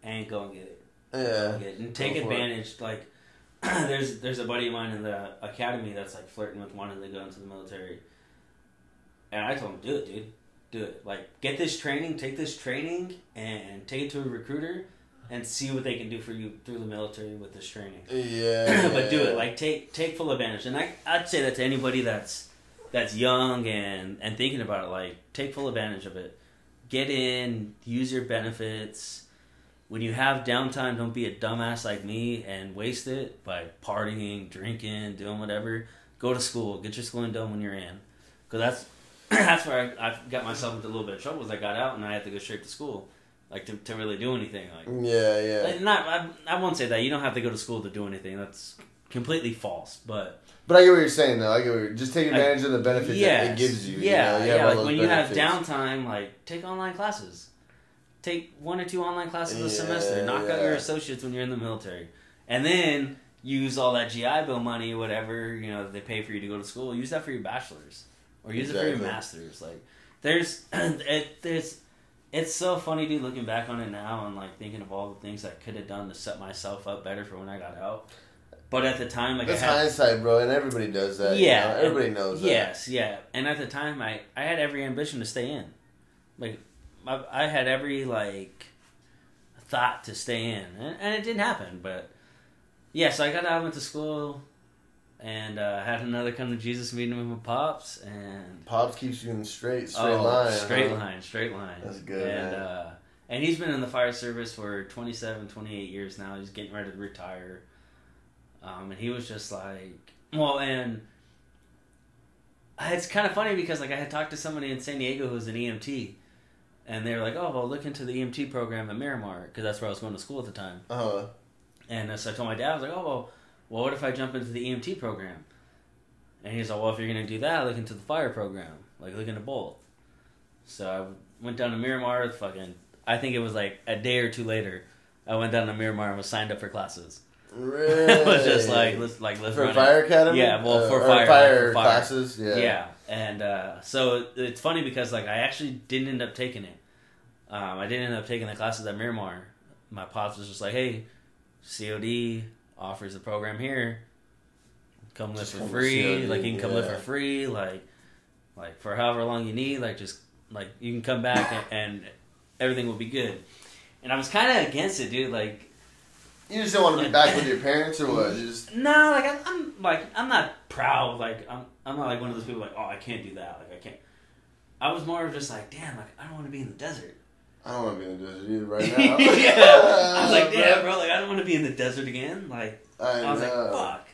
Speaker 2: and go and get it. And take advantage. There's a buddy of mine in the academy that's flirting with wanting to go into the military, and I told him, do it, dude. Do it. Get this training, take this training, and take it to a recruiter, and see what they can do for you through the military with this training.
Speaker 1: Yeah.
Speaker 2: But do it. Take full advantage. And I'd say that to anybody that's young and thinking about it. Take full advantage of it. Get in, use your benefits. When you have downtime, don't be a dumbass like me and waste it by partying, drinking, doing whatever. Go to school. Get your schooling done when you're in. Because that's where I got myself into a little bit of trouble. Was I got out and I had to go straight to school, to really do anything.
Speaker 1: Yeah.
Speaker 2: I won't say that you don't have to go to school to do anything. completely false, but
Speaker 1: I get what you're saying though. I get what you're just take advantage of the benefits that it gives you.
Speaker 2: Yeah,
Speaker 1: you know?
Speaker 2: Like when you have downtime, like take online classes, take 1 or 2 online classes a semester, knock out your associates when you're in the military, and then use all that GI Bill money, whatever that they pay for you to go to school. Use that for your bachelor's, or use it for your master's. Like it's so funny, dude, looking back on it now and like thinking of all the things I could have done to set myself up better for when I got out. But at the time, like,
Speaker 1: that's hindsight, bro, and everybody does that.
Speaker 2: Yeah,
Speaker 1: everybody knows that.
Speaker 2: Yes, yeah. And at the time, I had every ambition to stay in. Like, I had every like thought to stay in, and it didn't happen. But yeah, so I got out, went to school, and had another come to Jesus meeting with my pops, and
Speaker 1: pops keeps you in straight line.
Speaker 2: Straight line.
Speaker 1: That's good, man.
Speaker 2: And he's been in the fire service for 27, 28 years now. He's getting ready to retire. And he was just like, and it's kind of funny because like I had talked to somebody in San Diego who's an EMT, and they were like, oh, well, look into the EMT program at Miramar, because that's where I was going to school at the time. And so I told my dad, I was like, oh, well, what if I jump into the EMT program? And he's like, well, if you're going to do that, look into the fire program. Like, look into both. So I went down to Miramar, I think it was like a day or two later, I went down to Miramar and was signed up for classes.
Speaker 1: Really?
Speaker 2: It was just like, let's
Speaker 1: for run fire it. Academy?
Speaker 2: Yeah, well, for
Speaker 1: fire classes.
Speaker 2: Yeah. And so it's funny because like I actually didn't end up taking it. I didn't end up taking the classes at Miramar. My pops was just like, hey, COD offers a program here. Come live for free. COD, like you can come live for free. Like for however long you need. Like just like you can come back and everything will be good. And I was kind of against it, dude. Like.
Speaker 1: You just don't want to be back with your parents, or what?
Speaker 2: No, I'm not proud. Like I'm not like one of those people like, oh, I can't do that. Like I can't. I was more of just like, damn, like I don't want to be in the desert.
Speaker 1: I don't want to be in the desert either right now.
Speaker 2: Yeah, I was like, damn, bro, like I don't want to be in the desert again. Like I was like, fuck.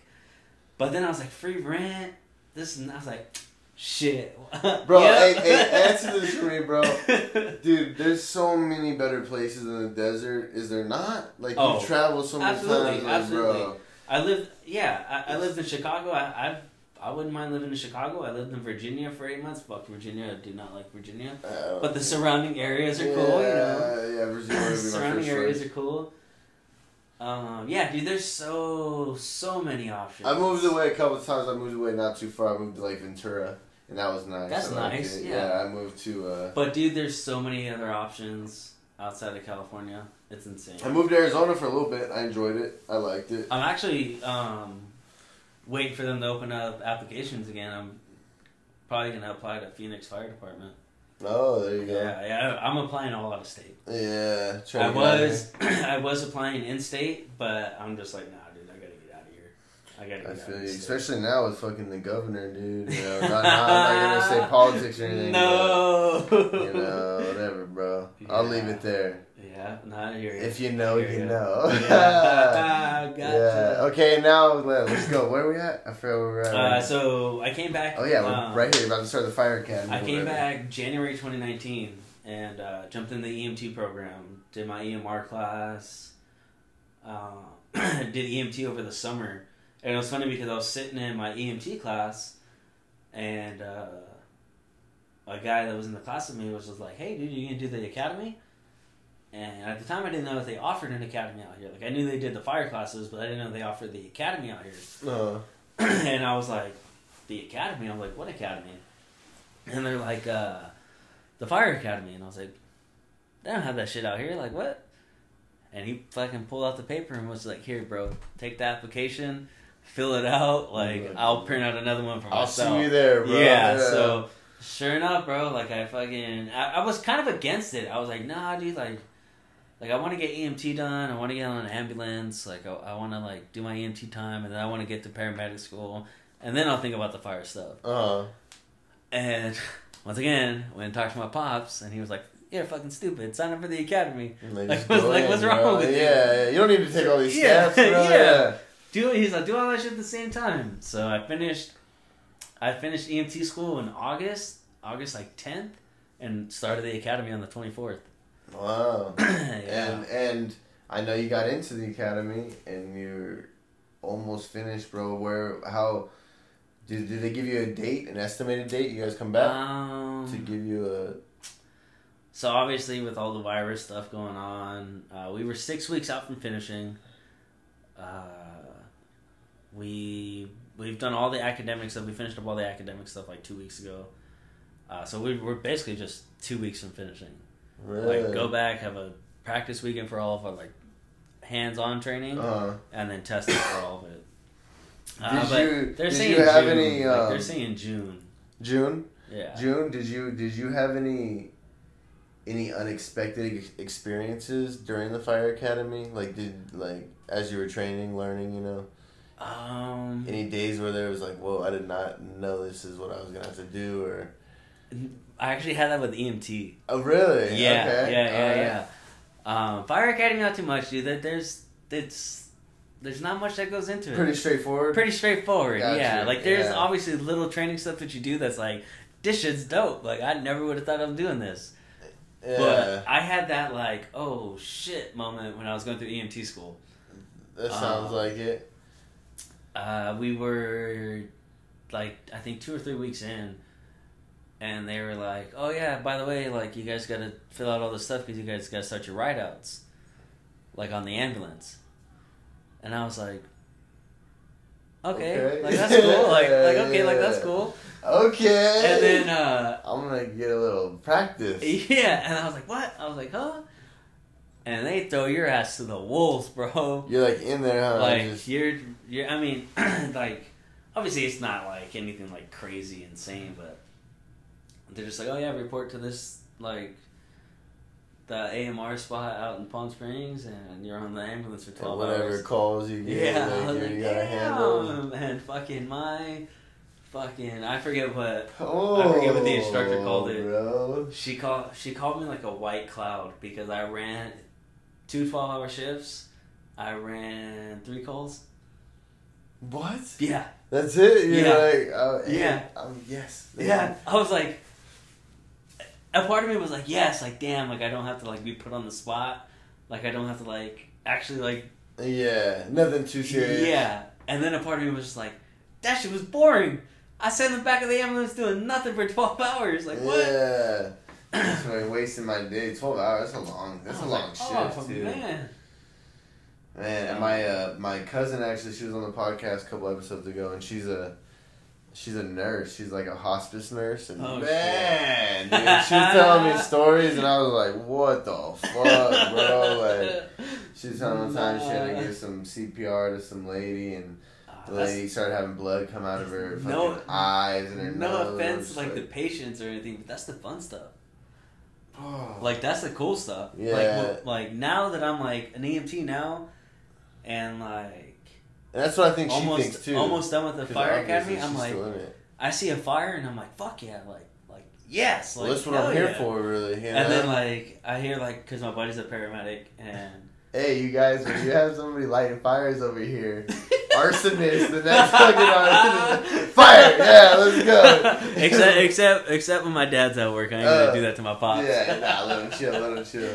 Speaker 2: But then I was like, free rent, this, and I was like, shit,
Speaker 1: bro. Hey, answer this for me, bro. Dude, there's so many better places in the desert. Is there not? Like you travel so many times, like, bro.
Speaker 2: I lived in Chicago. I wouldn't mind living in Chicago. I lived in Virginia for 8 months. Fuck Virginia. I do not like Virginia. But the surrounding areas are cool.
Speaker 1: Yeah, Virginia.
Speaker 2: The surrounding areas are cool. Yeah, dude, there's so many options.
Speaker 1: I moved away a couple of times. I moved away not too far. I moved to like Ventura, and that was nice.
Speaker 2: That's nice.
Speaker 1: Yeah, I moved to.
Speaker 2: But dude, there's so many other options outside of California. It's insane.
Speaker 1: I moved to Arizona for a little bit. I enjoyed it. I liked it.
Speaker 2: I'm actually waiting for them to open up applications again. I'm probably gonna apply to Phoenix Fire Department.
Speaker 1: Oh, there you go.
Speaker 2: Yeah, I'm applying all out of state.
Speaker 1: Yeah,
Speaker 2: I was applying in state, but I'm just like, nah, dude, I gotta get out of here. I gotta get out of here.
Speaker 1: Especially now with fucking the governor, dude. You know, I'm not gonna say politics or anything.
Speaker 2: No.
Speaker 1: But, whatever, bro. Yeah. I'll leave it there.
Speaker 2: Yeah, not here.
Speaker 1: If you know, you know.
Speaker 2: Yeah. Gotcha.
Speaker 1: Yeah. Okay, now let's go. Where are we at? I forgot where we're at.
Speaker 2: So I came back.
Speaker 1: Oh yeah, we're right here. About to start the fire academy.
Speaker 2: I came back January 2019 and jumped in the EMT program. Did my EMR class. Did EMT over the summer, and it was funny because I was sitting in my EMT class, and a guy that was in the class with me was just like, "Hey, dude, you gonna do the academy?" And at the time, I didn't know that they offered an academy out here. Like, I knew they did the fire classes, but I didn't know they offered the academy out here. And I was like, the academy? I'm like, what academy? And they're like, the fire academy. And I was like, they don't have that shit out here. Like, what? And he fucking pulled out the paper and was like, here, bro, take the application, fill it out. Like, I'll print out another one for myself.
Speaker 1: I'll see you there, bro.
Speaker 2: Yeah, so sure enough, bro, like, I was kind of against it. I was like, nah, dude, like, I want to get EMT done. I want to get on an ambulance. Like, I want to, like, do my EMT time, and then I want to get to paramedic school, and then I'll think about the fire stuff. And once again, went and talked to my pops, and he was like, you're fucking stupid. Sign up for the academy. Like, what's wrong with you?
Speaker 1: Yeah, you don't need to take all these steps, bro.
Speaker 2: Yeah. He's like, do all that shit at the same time. So I finished EMT school in August like 10th, and started the academy on the 24th.
Speaker 1: Wow. Yeah. And I know you got into the academy, and almost finished, bro. How did they give you a date, an estimated date? You guys come back to give you a.
Speaker 2: So obviously, with all the virus stuff going on, we were 6 weeks out from finishing. We've done all the academic stuff. We finished up all the academic stuff like 2 weeks ago. So we're basically just 2 weeks from finishing.
Speaker 1: Really?
Speaker 2: Like, go back, have a practice weekend for all of our like hands-on training, and then testing for all of it. Did you have any? They're saying June.
Speaker 1: June.
Speaker 2: Yeah.
Speaker 1: June. Did you have any unexpected experiences during the fire academy? Like as you were training, learning, you know? Any days where there was like, whoa, I did not know this is what I was gonna have to do, or.
Speaker 2: I actually had that with EMT.
Speaker 1: Oh, really?
Speaker 2: Yeah,
Speaker 1: okay.
Speaker 2: yeah. Fire Academy, not too much, dude. There's not much that goes into it.
Speaker 1: Pretty straightforward?
Speaker 2: Gotcha. Yeah. Like, there's
Speaker 1: Yeah.
Speaker 2: obviously little training stuff that you do that's like, this shit's dope. Like, I never would have thought I'm doing this.
Speaker 1: Yeah.
Speaker 2: But I had that, like, oh, shit moment when I was going through EMT school.
Speaker 1: That sounds like it.
Speaker 2: We were, like, I think 2 or 3 weeks in. And they were like, oh, yeah, by the way, like, you guys got to fill out all this stuff because you guys got to start your ride-outs. Like, on the ambulance. And I was like, okay. Like, that's cool. Okay, like, that's cool.
Speaker 1: Okay.
Speaker 2: And then,
Speaker 1: I'm going to get a little practice.
Speaker 2: Yeah, and I was like, what? I was like, huh? And they throw your ass to the wolves, bro.
Speaker 1: You're, like, in there, huh?
Speaker 2: Like, you're I mean, like, obviously it's not, like, anything, like, crazy insane, but they're just like, oh, yeah, report to this, like, the AMR spot out in Palm Springs, and you're on the ambulance for 12 hours.
Speaker 1: Whatever calls you get,
Speaker 2: yeah,
Speaker 1: like, you gotta handle.
Speaker 2: And I forget what the instructor called it.
Speaker 1: Bro.
Speaker 2: She called me like a white cloud because I ran 2 12-hour shifts. I ran 3 calls.
Speaker 1: What?
Speaker 2: Yeah.
Speaker 1: That's it? You're like,
Speaker 2: yeah.
Speaker 1: Yes.
Speaker 2: Yeah. I was like, a part of me was like, yes, like, damn, like, I don't have to, like, be put on the spot. Like, I don't have to, like, actually, like...
Speaker 1: Yeah, nothing too serious.
Speaker 2: Yeah. And then a part of me was just like, that shit was boring. I sat in the back of the ambulance doing nothing for 12 hours. Like, what?
Speaker 1: Yeah. That's like wasting my day. 12 hours, that's a long shift, too.
Speaker 2: Man,
Speaker 1: and my cousin, actually, she was on the podcast a couple episodes ago, and she's a nurse. She's like a hospice nurse, and man, dude, she was telling me stories, and I was like, "What the fuck, bro?" Like, she was telling me one time she had to give some CPR to some lady, and the lady started having blood come out of her fucking eyes and her nose.
Speaker 2: No offense, like the patients or anything, but that's the fun stuff. Like, that's the cool stuff.
Speaker 1: Yeah.
Speaker 2: Like now that I'm like an EMT now, and like.
Speaker 1: And that's what I think she thinks too.
Speaker 2: Almost done with the fire academy. I'm like,
Speaker 1: it.
Speaker 2: I see a fire and I'm like, fuck yeah, like yes. Like,
Speaker 1: well, that's what I'm here for, really. You know?
Speaker 2: And then like I hear like, cause my buddy's a paramedic and.
Speaker 1: Hey, you guys, when you have somebody lighting fires over here, arsonist, and that's fucking arsonist. Fire, yeah, let's go.
Speaker 2: Except when my dad's at work, I ain't gonna do that to my pops.
Speaker 1: Yeah, nah, let him chill.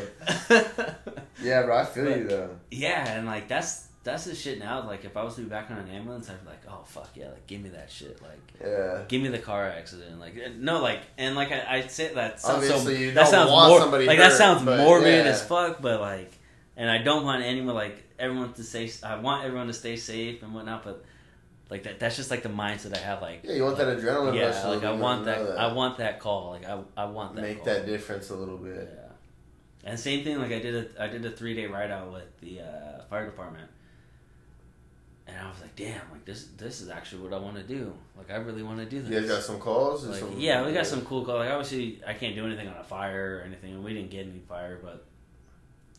Speaker 1: Yeah, bro, I feel you though.
Speaker 2: Yeah, and like that's the shit now. Like, if I was to be back on an ambulance, I'd be like, oh, fuck yeah, like, give me that shit. Like,
Speaker 1: yeah.
Speaker 2: Give me the car accident. Like, no, like, and like, I say that sounds
Speaker 1: obviously,
Speaker 2: so,
Speaker 1: you
Speaker 2: that
Speaker 1: don't
Speaker 2: sounds
Speaker 1: want
Speaker 2: more,
Speaker 1: somebody
Speaker 2: like,
Speaker 1: hurt,
Speaker 2: that sounds morbid
Speaker 1: yeah.
Speaker 2: as fuck, but like, and I don't want anyone, like, everyone to stay, I want everyone to stay safe and whatnot, but like, that's just like the mindset I have, like.
Speaker 1: Yeah, you want that adrenaline rush.
Speaker 2: Yeah, like, I want that call. Like, I want that
Speaker 1: Make
Speaker 2: call.
Speaker 1: that difference a little bit.
Speaker 2: Yeah. And same thing, like, I did a 3-day ride out with the fire department. And I was like, damn, like, this is actually what I want to do. Like, I really want to do this.
Speaker 1: You guys got some calls?
Speaker 2: Like, yeah, we got some cool calls. Like, obviously, I can't do anything on a fire or anything, and we didn't get any fire, but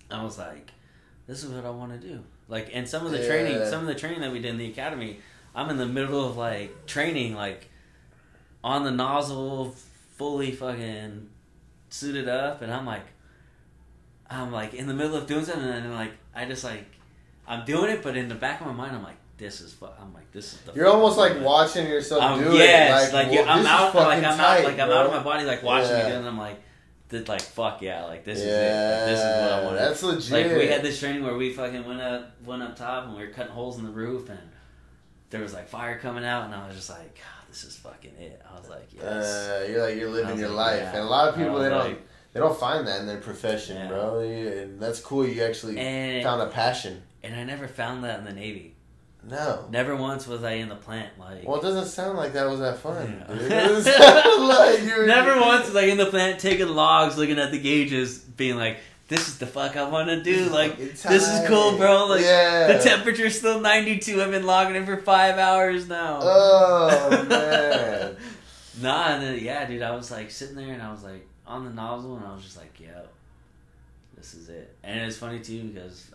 Speaker 2: I was like, this is what I want to do. Like, and some of the training that we did in the academy, I'm in the middle of, like, training, like, on the nozzle, fully fucking suited up, and I'm like, in the middle of doing something, and I'm like, I'm doing it, but in the back of my mind, I'm like, this is the.
Speaker 1: You're almost like watching yourself do it.
Speaker 2: Yes,
Speaker 1: like
Speaker 2: I'm out of my body, like watching
Speaker 1: yeah.
Speaker 2: it, and I'm like, fuck yeah, like this is it. Like, this is what I want.
Speaker 1: That's legit.
Speaker 2: Like, we had this training where we fucking went up top, and we were cutting holes in the roof, and there was like fire coming out, and I was just like, God, this is fucking it. I was like, yes.
Speaker 1: You're living your life, and a lot of people they don't find that in their profession, bro. And that's cool. You actually found a passion.
Speaker 2: And I never found that in the Navy.
Speaker 1: No.
Speaker 2: Never once was I in the plant. Like,
Speaker 1: well, it doesn't sound like that was that fun.
Speaker 2: Yeah.
Speaker 1: Dude. It doesn't sound like you were...
Speaker 2: Never once was I in the plant taking logs, looking at the gauges, being like, this is the fuck I want to do. Like, this is cool, bro. Like, the temperature's still 92. I've been logging it for 5 hours now.
Speaker 1: Oh, man.
Speaker 2: Nah, and then, dude, I was like sitting there and I was like on the nozzle and I was just like, yo, this is it. And it's funny too because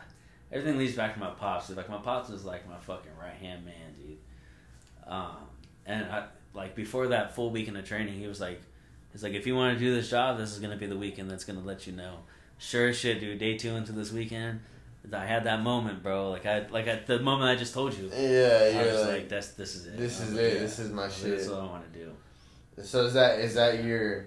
Speaker 2: everything leads back to my pops. Like, my pops is like my fucking right hand man, dude. And I, like, before that full weekend of training, he's like, if you want to do this job, this is gonna be the weekend that's gonna let you know. Sure as shit, dude. Day 2 into this weekend, I had that moment, bro. Like the moment I just told you.
Speaker 1: Yeah,
Speaker 2: I was like, this is it.
Speaker 1: This is it.
Speaker 2: Yeah.
Speaker 1: This is my shit.
Speaker 2: This is what I want to do.
Speaker 1: So is that your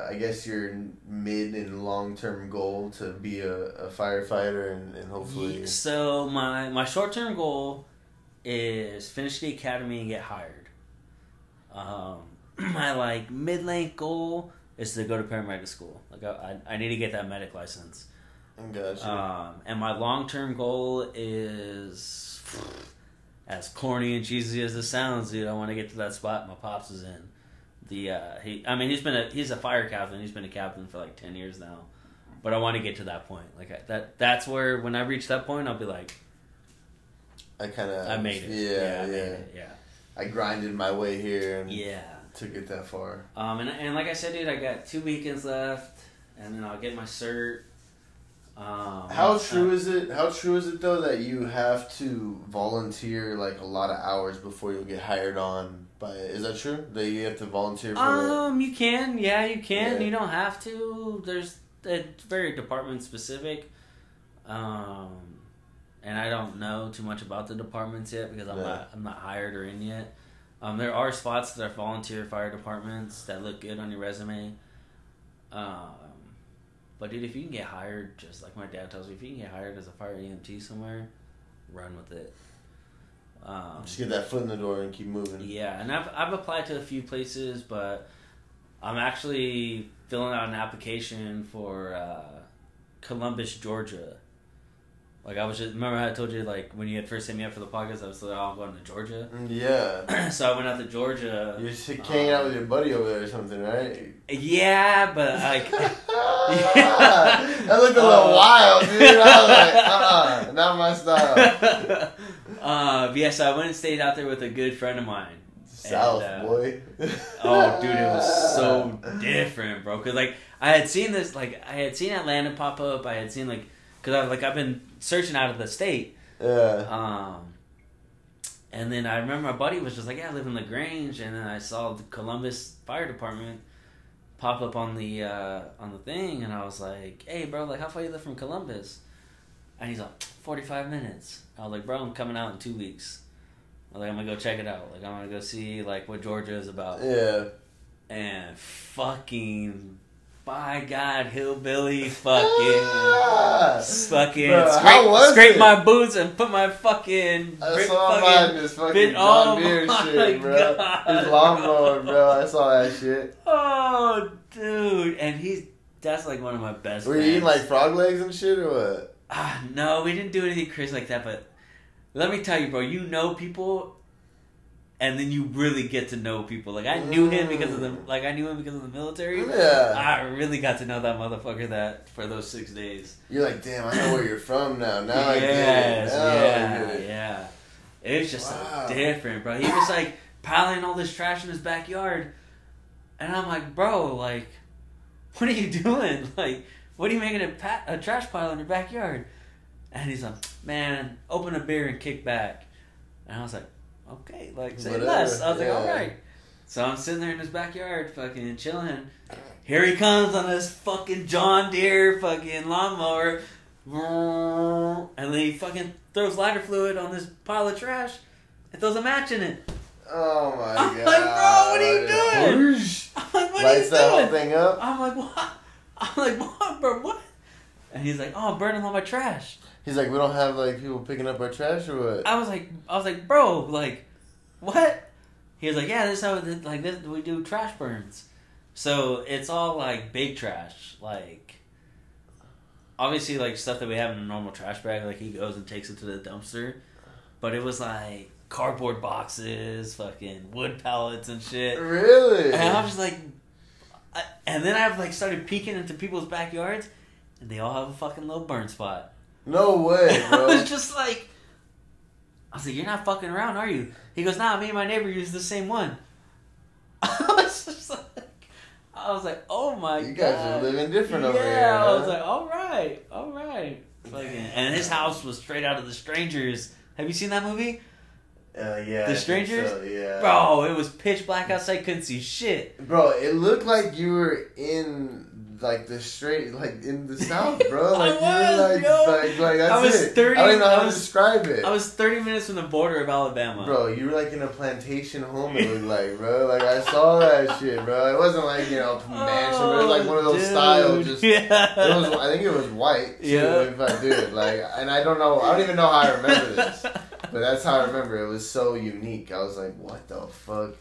Speaker 1: I guess your mid and long term goal to be a firefighter and hopefully.
Speaker 2: So my short term goal is finish the academy and get hired. My like mid length goal is to go to paramedic school. Like I need to get that medic license.
Speaker 1: Gotcha.
Speaker 2: And my long term goal is, as corny and cheesy as this sounds, dude, I want to get to that spot my pops is in. He's a fire captain. He's been a captain for like 10 years now. But I want to get to that point. Like that's where when I reach that point, I'll be like, I made it.
Speaker 1: Yeah,
Speaker 2: I made it. Yeah.
Speaker 1: I grinded my way here and
Speaker 2: yeah.
Speaker 1: to get that far.
Speaker 2: And like I said, dude, I got 2 weekends left, and then I'll get my cert.
Speaker 1: How true is it though that you have to volunteer like a lot of hours before you'll get hired on by? Is that true that you have to volunteer for
Speaker 2: you can. Yeah, you can.
Speaker 1: Yeah.
Speaker 2: You don't have to. It's very department specific. And I don't know too much about the departments yet because I'm not hired or in yet. There are spots that are volunteer fire departments that look good on your resume. But dude, if you can get hired, just like my dad tells me, if you can get hired as a fire EMT somewhere, run with it.
Speaker 1: Just get that foot in the door and keep moving.
Speaker 2: Yeah, and I've applied to a few places, but I'm actually filling out an application for Columbus, Georgia. Like, remember how I told you, like, when you had first hit me up for the podcast, I was like, I'm going to Georgia?
Speaker 1: Yeah.
Speaker 2: So I went out to Georgia.
Speaker 1: You're just hanging out with your buddy over there or something, right?
Speaker 2: Yeah, but, like...
Speaker 1: That looked a little wild, dude. I was like, not my style.
Speaker 2: So I went and stayed out there with a good friend of mine.
Speaker 1: South, boy.
Speaker 2: Oh, dude, it was so different, bro. Because, like, I had seen Atlanta pop up. I had seen, like... Because I've been searching out of the state.
Speaker 1: Yeah.
Speaker 2: And then I remember my buddy was just like, I live in LaGrange. And then I saw the Columbus Fire Department pop up on the thing. And I was like, hey, bro, like, how far you live from Columbus? And he's like, 45 minutes. I was like, bro, I'm coming out in 2 weeks. I was like, I'm going to go check it out. Like, I'm going to go see, like, what Georgia is about.
Speaker 1: Yeah.
Speaker 2: And fucking... By God, hillbilly, fucking scrape my boots and put my fucking...
Speaker 1: I saw mine, this fucking John Deere shit, bro.
Speaker 2: God.
Speaker 1: His lawnmower, bro. I saw that shit.
Speaker 2: Oh, dude. And that's like one of my best friends.
Speaker 1: Were you eating like frog legs and shit or what?
Speaker 2: No, we didn't do anything crazy like that, but let me tell you, bro, you know people... And then you really get to know people. Like, I knew him because of the military.
Speaker 1: Yeah.
Speaker 2: I really got to know that motherfucker for those 6 days.
Speaker 1: You're like, damn, I know where you're from now. Now I get it.
Speaker 2: Yeah. It was just so different, bro. He was, like, piling all this trash in his backyard. And I'm like, bro, like, what are you doing? Like, what are you making a trash pile in your backyard? And he's like, man, open a beer and kick back. And I was like, okay, like, say less. I was like, all right. So I'm sitting there in his backyard, fucking chilling. Here he comes on this fucking John Deere fucking lawnmower. And then he fucking throws lighter fluid on this pile of trash and throws a match in it.
Speaker 1: Oh my God.
Speaker 2: I'm like, bro, what are you doing? I'm like, what are you doing?
Speaker 1: Lights that whole thing up?
Speaker 2: I'm like, what? I'm like, what, bro, what? And he's like, oh, I'm burning all my trash.
Speaker 1: He's like, we don't have like people picking up our trash or what?
Speaker 2: I was like, bro, like, what? He was like, yeah, this is how we do trash burns. So it's all like big trash, like obviously like stuff that we have in a normal trash bag. Like he goes and takes it to the dumpster, but it was like cardboard boxes, fucking wood pallets and shit.
Speaker 1: Really?
Speaker 2: And I was just like, and then I've like started peeking into people's backyards, and they all have a fucking little burn spot.
Speaker 1: No way, bro.
Speaker 2: I was just like, you're not fucking around, are you? He goes, nah, me and my neighbor use the same one. I was like, oh my god.
Speaker 1: You guys are living different over here.
Speaker 2: Yeah,
Speaker 1: huh?
Speaker 2: I was like, all right. And his house was straight out of The Strangers. Have you seen that movie?
Speaker 1: Yeah.
Speaker 2: The Strangers?
Speaker 1: So, yeah.
Speaker 2: Bro, it was pitch black outside, couldn't see shit.
Speaker 1: Bro, it looked like you were in like the in the South, bro. Like
Speaker 2: I was,
Speaker 1: you were like that's
Speaker 2: I was
Speaker 1: it.
Speaker 2: 30,
Speaker 1: I don't even know how to describe it.
Speaker 2: I was 30 minutes from the border of Alabama.
Speaker 1: Bro, you were like in a plantation home, it looked like, bro. Like I saw that shit, bro. It wasn't like, mansion, but it was like one of those styles. Just yeah. I think it was white too, if I did. Like, and I don't even know how I remember this. But that's how I remember. It was so unique. I was like, what the fuck?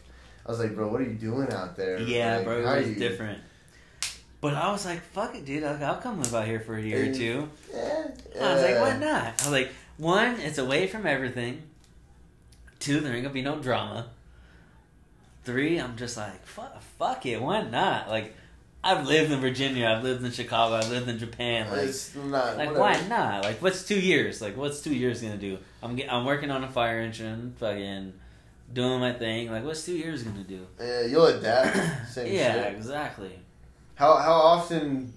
Speaker 1: I was like, bro, what are you doing out there?
Speaker 2: Yeah,
Speaker 1: like,
Speaker 2: bro, it was different. But I was like, fuck it, dude. I'll come live out here for a year or two.
Speaker 1: Yeah.
Speaker 2: I was like, why not? I was like, 1, it's away from everything. 2, there ain't gonna be no drama. 3, I'm just like, fuck it, why not? Like, I've lived in Virginia, I've lived in Chicago, I've lived in Japan. Like,
Speaker 1: it's not,
Speaker 2: like why not? Like, what's 2 years? Like, what's 2 years gonna do? I'm working on a fire engine, fucking doing my thing. Like, what's 2 years gonna do?
Speaker 1: Yeah, you'll adapt. Same
Speaker 2: yeah,
Speaker 1: shit.
Speaker 2: exactly.
Speaker 1: How often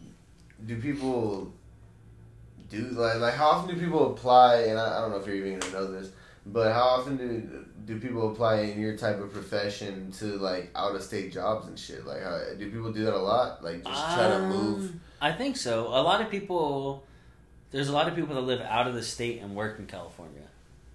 Speaker 1: do people do like how often do people apply? And I don't know if you're even gonna know this, but how often do people apply in your type of profession to like out of state jobs and shit? Like, do people do that a lot? Like, just try to move.
Speaker 2: I think so. A lot of people. There's a lot of people that live out of the state and work in California.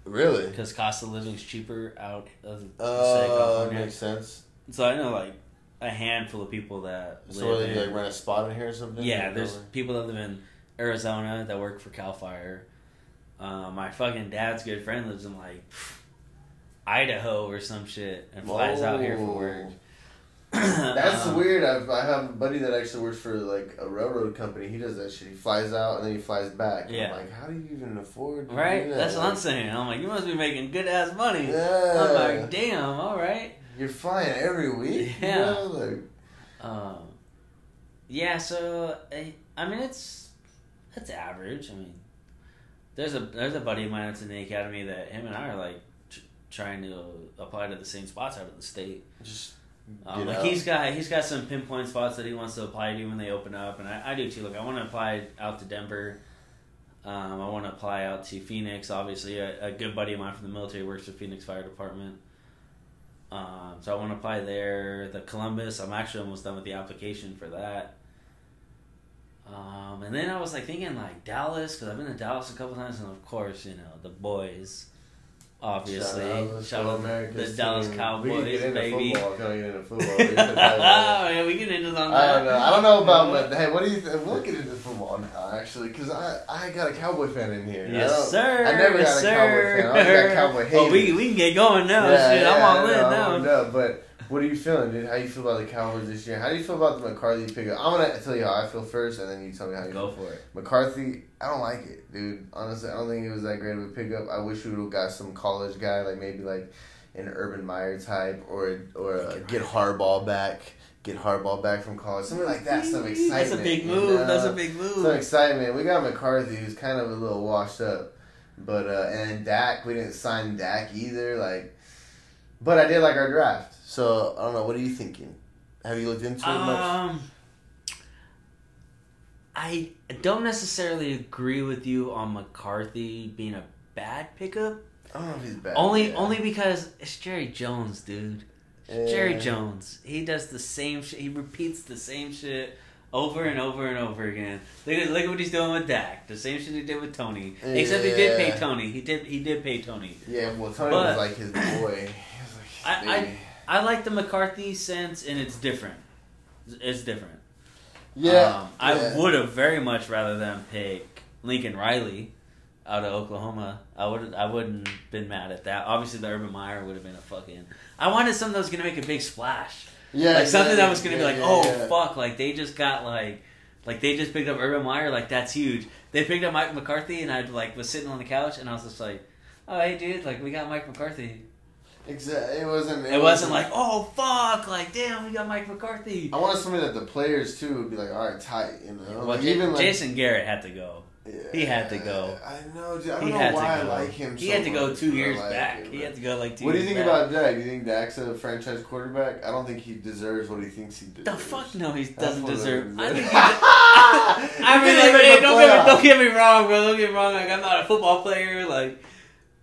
Speaker 1: Really?
Speaker 2: Because cost of living is cheaper out of the state of California.
Speaker 1: Makes sense.
Speaker 2: So I know like a handful of people that
Speaker 1: live in... like rent a spot in here or something?
Speaker 2: Yeah, there's people that live in Arizona that work for CAL FIRE. My fucking dad's good friend lives in like Idaho or some shit and flies out here for work.
Speaker 1: That's weird. I have a buddy that actually works for like a railroad company. He does that shit. He flies out and then he flies back. Yeah. I'm like, how do you even afford to do that?
Speaker 2: That's what I'm saying. I'm like, you must be making good ass money.
Speaker 1: Yeah.
Speaker 2: I'm like, damn, all right.
Speaker 1: You're flying every week?
Speaker 2: Yeah. Yeah, so I mean it's average. I mean, there's a buddy of mine that's in the academy that him and I are like trying to apply to the same spots out of the state.
Speaker 1: Just
Speaker 2: like he's got some pinpoint spots that he wants to apply to when they open up, and I do too. Like I want to apply out to Denver. I want to apply out to Phoenix. Obviously, a good buddy of mine from the military works for Phoenix Fire Department. So I want to apply there. The Columbus, I'm actually almost done with the application for that. And then I was like thinking like Dallas, because I've been to Dallas a couple times, and of course, the boys. Obviously, shout out the Dallas Cowboys, baby.
Speaker 1: Football. Can I get into football?
Speaker 2: Oh yeah, we get into something.
Speaker 1: I don't know about, but hey, what do you think? We'll get into football now, actually, because I got a Cowboy fan in here.
Speaker 2: Yes, sir.
Speaker 1: I never got a Cowboy fan. I always got Cowboy haters.
Speaker 2: Oh, we can get going now.
Speaker 1: Yeah,
Speaker 2: shit, I'm all in now.
Speaker 1: No, but what are you feeling, dude? How you feel about the Cowboys this year? How do you feel about the McCarthy pickup? I'm gonna tell you how I feel first, and then you tell me how you feel.
Speaker 2: Go for it.
Speaker 1: McCarthy, I don't like it, dude. Honestly, I don't think it was that great of a pickup. I wish we would have got some college guy, like maybe like an Urban Meyer type, or get Harbaugh back. Get Harbaugh back from college. Something like that. Some excitement.
Speaker 2: That's a big move. That's a big move.
Speaker 1: Some excitement. We got McCarthy, who's kind of a little washed up. But, and Dak, we didn't sign Dak either. Like, but I did like our draft. So, I don't know. What are you thinking? Have you looked into it much?
Speaker 2: I don't necessarily agree with you on McCarthy being a bad pickup.
Speaker 1: I don't know if he's bad.
Speaker 2: Only because it's Jerry Jones, dude. Jerry Jones. He does the same shit. He repeats the same shit over and over and over again. Look at what he's doing with Dak. The same shit he did with Tony. Except he did pay Tony. He did pay Tony.
Speaker 1: Yeah, well, Tony was like his boy.
Speaker 2: I like the McCarthy sense, and it's different. It's different.
Speaker 1: Yeah.
Speaker 2: I would have very much rather them pick Lincoln Riley. out of Oklahoma. I wouldn't been mad at that. Obviously, the Urban Meyer would have been a fucking. I wanted something that was gonna make a big splash.
Speaker 1: Yeah,
Speaker 2: like something that was gonna be like, fuck, like they just got like they just picked up Urban Meyer, like that's huge. They picked up Mike McCarthy, and I like was sitting on the couch, and I was just like, oh hey dude, like we got Mike McCarthy.
Speaker 1: Exactly. It
Speaker 2: wasn't like, oh fuck, like damn, we got Mike McCarthy.
Speaker 1: I wanted something that the players too would be like, all right, tight, you know.
Speaker 2: Well, even Jason Garrett had to go.
Speaker 1: Yeah,
Speaker 2: he had to go.
Speaker 1: I know. I don't know why I like him.
Speaker 2: He had to go 2 years back. He had to go like 2 years back.
Speaker 1: What do you think about Dak? Do you think Dak's a franchise quarterback? I don't think he deserves what he thinks he deserves.
Speaker 2: The fuck no, he doesn't deserve. I think I mean, like, hey, don't get me wrong, bro. Don't get me wrong. Like, I'm not a football player. Like,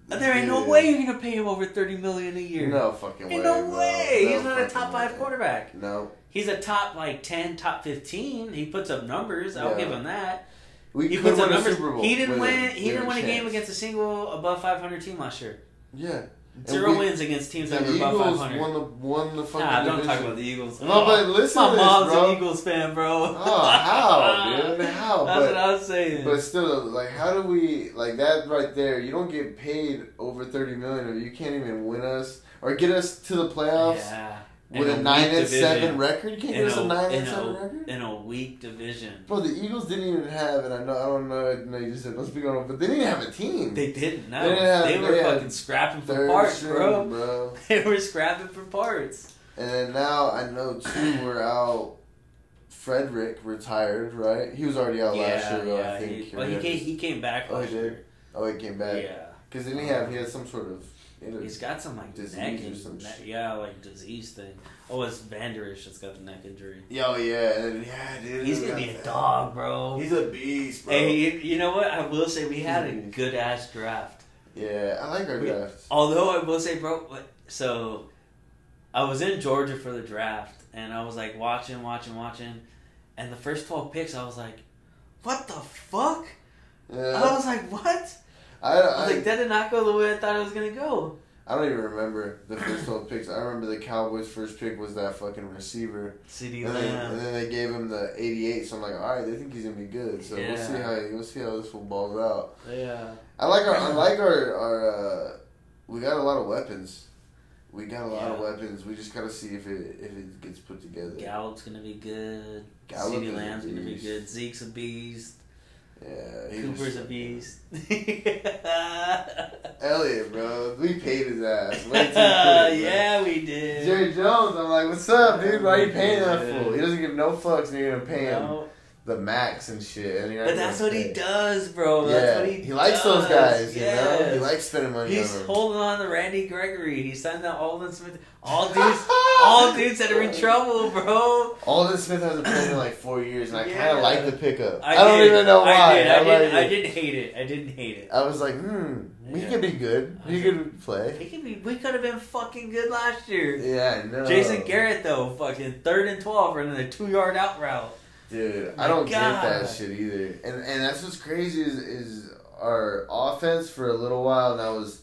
Speaker 2: there ain't no way you're gonna pay him over $30 million a year.
Speaker 1: No fucking way.
Speaker 2: Ain't no way.
Speaker 1: No
Speaker 2: He's not a top 5 quarterback.
Speaker 1: No.
Speaker 2: He's a top 10, top 15. He puts up numbers. I'll give him that.
Speaker 1: He puts up numbers.
Speaker 2: He didn't win. He didn't win a game against a single above 500 team last year.
Speaker 1: Yeah.
Speaker 2: 0 wins against teams that were above 500.
Speaker 1: Won the fucking
Speaker 2: Nah, don't
Speaker 1: division.
Speaker 2: talk about the Eagles.
Speaker 1: No, but listen
Speaker 2: my
Speaker 1: to this,
Speaker 2: mom's
Speaker 1: bro.
Speaker 2: an Eagles fan, bro.
Speaker 1: Oh, how, dude? How?
Speaker 2: That's what I was saying.
Speaker 1: But still, like, how do we, like, that right there, you don't get paid over $30 million if you can't even win us or get us to the playoffs with a 9-7 record. You can't get us a 9-7 record?
Speaker 2: In a weak division.
Speaker 1: Bro, the Eagles didn't even have, and I don't know, you just said, don't speak on it, but they didn't have a team.
Speaker 2: They didn't, no. They were fucking scrapping for parts, bro. They were scrapping for parts.
Speaker 1: And then now, I know, too, we're out. Frederick retired, right? He was already out last year, though, I think.
Speaker 2: He came back last year.
Speaker 1: Oh, he came back?
Speaker 2: Yeah.
Speaker 1: Because didn't he had some sort of...
Speaker 2: He's got some like
Speaker 1: disease
Speaker 2: neck
Speaker 1: or some shit.
Speaker 2: Yeah, like disease thing. Oh, it's Vanderish that's got the neck injury.
Speaker 1: Yo, yeah, dude.
Speaker 2: He's gonna be a dog, bro.
Speaker 1: He's a beast, bro.
Speaker 2: Hey, you know what? I will say we had a good ass draft.
Speaker 1: Yeah, I like our draft.
Speaker 2: Although I will say, bro, so I was in Georgia for the draft, and I was like watching, and the first 12 picks, I was like, what the fuck? Yeah. I was like, what? I was like, that did not go the way I thought it was going to go.
Speaker 1: I don't even remember the first 12 picks. I remember the Cowboys' first pick was that fucking receiver.
Speaker 2: CeeDee
Speaker 1: Lamb. And then they gave him the 88, so I'm like, all right, they think he's going to be good. So we'll see how this will balls out.
Speaker 2: Yeah.
Speaker 1: I like our we got a lot of weapons. We just got to see if it gets put together.
Speaker 2: Gallup's going to be good. CeeDee Lamb's going to be good. Zeke's a beast.
Speaker 1: Yeah,
Speaker 2: Cooper's a beast.
Speaker 1: Elliot, bro, we paid his ass. Way too quick,
Speaker 2: yeah, we did.
Speaker 1: Jerry Jones, I'm like, what's up, dude? Why are you paying that fool? He doesn't give no fucks, and you're gonna pay him the max and shit. And
Speaker 2: but that's what he does, bro. That's what he
Speaker 1: likes those guys, you know? He likes spending money on them.
Speaker 2: He's holding on to Randy Gregory. He signed that Aldon Smith. All dudes that are in trouble, bro.
Speaker 1: Aldon Smith hasn't played in like 4 years, and I kind of like the pickup. I don't even know why.
Speaker 2: I didn't hate it.
Speaker 1: I was like, he could be good. He could play.
Speaker 2: We could have been fucking good last year.
Speaker 1: Yeah, I know.
Speaker 2: Jason Garrett, though, fucking 3rd and 12 running a 2-yard out route.
Speaker 1: Dude, I don't get that shit either. And that's what's crazy is our offense for a little while, that was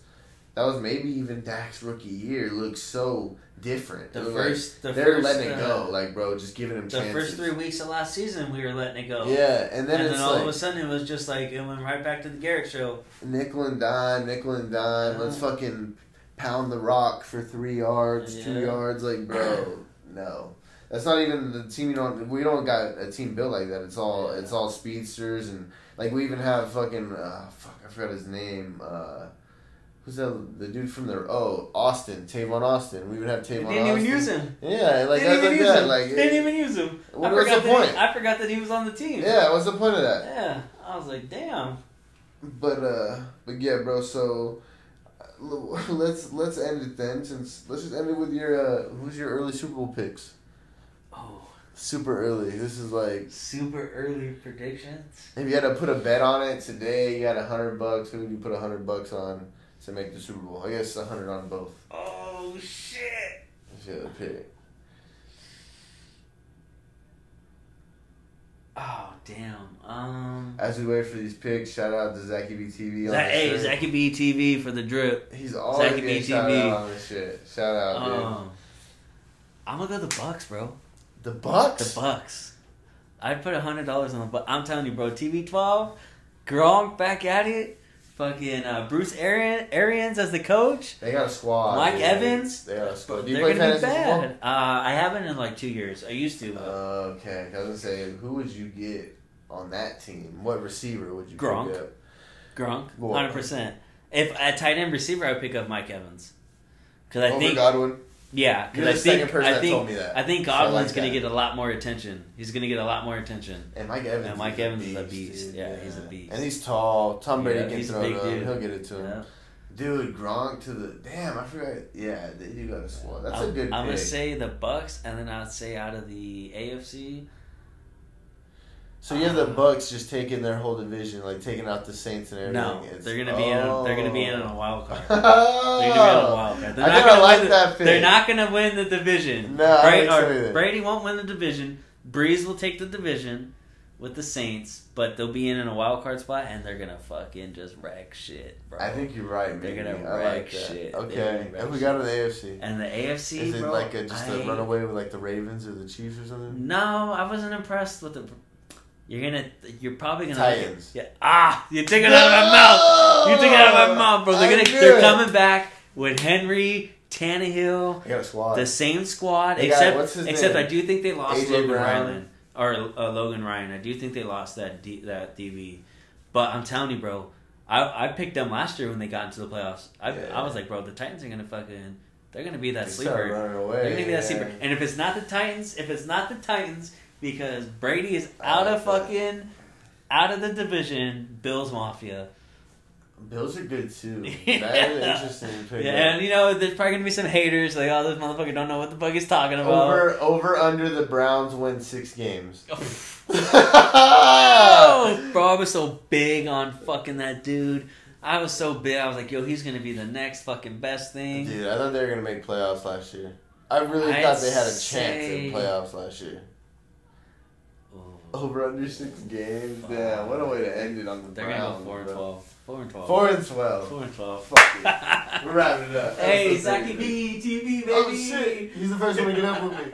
Speaker 1: maybe even Dak's rookie year, looked so different. They're letting it go, like, bro, just giving him chances.
Speaker 2: The first 3 weeks of last season, we were letting it go.
Speaker 1: Yeah, and then
Speaker 2: all of a sudden, it was just like, it went right back to the Garrett show.
Speaker 1: Nickel and dime. Let's fucking pound the rock for 3 yards, 2 yards. Like, bro, no. That's not even the team. We don't got a team built like that. It's all speedsters, and like we even have fucking I forgot his name. Who's that? The dude from Austin, Tavon Austin. We even have Tavon.
Speaker 2: They didn't even use him.
Speaker 1: Yeah, like that's like that. Like
Speaker 2: they didn't even use him.
Speaker 1: What's the point?
Speaker 2: I forgot that he was on the team.
Speaker 1: Yeah, what's the point of that?
Speaker 2: Yeah, I was like, damn.
Speaker 1: But yeah, bro. So let's end it then. Let's just end it with your who's your early Super Bowl picks.
Speaker 2: Oh.
Speaker 1: Super early. This is like
Speaker 2: super early predictions.
Speaker 1: If you had to put a bet on it today, you had $100. Who would you put $100 on to make the Super Bowl? I guess 100 on both.
Speaker 2: Oh shit!
Speaker 1: Shit, pick.
Speaker 2: Oh damn.
Speaker 1: As we wait for these picks, shout out to Zachy B TV.
Speaker 2: Hey, Zachy B TV for the drip.
Speaker 1: He's always getting shout out on this shit. Shout out, dude.
Speaker 2: I'm gonna go the Bucks, bro.
Speaker 1: The Bucks?
Speaker 2: The Bucks. I'd put $100 on the Bucks. I'm telling you, bro. TB12, Gronk back at it. Fucking Bruce Arians as the coach.
Speaker 1: They got a squad.
Speaker 2: Mike Evans.
Speaker 1: They got a squad. Do you
Speaker 2: They're
Speaker 1: play
Speaker 2: gonna be
Speaker 1: fantasy
Speaker 2: bad.
Speaker 1: football?
Speaker 2: I haven't in like 2 years. I used to.
Speaker 1: Okay, I was gonna say, who would you get on that team? What receiver would you pick up?
Speaker 2: Gronk, 100%. If at tight end receiver, I would pick up Mike Evans. Because I think
Speaker 1: Godwin.
Speaker 2: Yeah, because
Speaker 1: You're the second person that told me that.
Speaker 2: I think Godwin's going to get a lot more attention. He's going to get a lot more attention.
Speaker 1: And Mike Evans.
Speaker 2: Is a beast. Dude, yeah, he's a beast.
Speaker 1: And he's tall. Tom Brady can throw it him. He'll get it to him.
Speaker 2: Yeah.
Speaker 1: Dude, Gronk to the I forgot. Yeah, they do got a squad. That's a good pick.
Speaker 2: I'm gonna say the Bucks, and then I'd say out of the AFC.
Speaker 1: So you have the Bucks just taking their whole division, like taking out the Saints and everything.
Speaker 2: No, they're gonna be in. They're gonna be in a wild card.
Speaker 1: They're gonna
Speaker 2: be in a wild card.
Speaker 1: They're
Speaker 2: not gonna win the division.
Speaker 1: No,
Speaker 2: Brady won't win the division. Breeze will take the division with the Saints, but they'll be in a wild card spot, and they're gonna fucking just wreck shit, bro.
Speaker 1: I think you're right.
Speaker 2: They're gonna wreck shit.
Speaker 1: Okay, and we got to the AFC.
Speaker 2: And the AFC,
Speaker 1: is it
Speaker 2: bro,
Speaker 1: like just a runaway with like the Ravens or the Chiefs or something?
Speaker 2: No, I wasn't impressed with the. You're probably gonna
Speaker 1: Titans.
Speaker 2: You took it out of my mouth. You took it out of my mouth, bro. They're coming back with Henry, Tannehill.
Speaker 1: They got a squad.
Speaker 2: The same squad, except I do think they lost Logan Ryan. I do think they lost that DB. But I'm telling you, bro, I picked them last year when they got into the playoffs. I was like, bro, the Titans are gonna they're gonna be that sleeper. They're gonna be that sleeper. And if it's not the Titans. Because Brady is out of the division, Bills Mafia.
Speaker 1: Bills are good too. That is interesting to pick up.
Speaker 2: And there's probably gonna be some haters like, oh, this motherfucker don't know what the fuck he's talking about.
Speaker 1: Over under the Browns win 6 games.
Speaker 2: Bro, I was so big on fucking that dude. I was so big. I was like, yo, he's gonna be the next fucking best thing.
Speaker 1: Dude, I thought they were gonna make playoffs last year. I really thought they had a chance in playoffs last year. Over under 6 games. Damn, what a way to end it on the Browns.
Speaker 2: They're gonna go 4-12.
Speaker 1: 4-12.
Speaker 2: 4-12.
Speaker 1: Fuck it. We're wrapping it up.
Speaker 2: Hey, Zaki B, TV, baby.
Speaker 1: Oh shit, he's the first one to get up with me.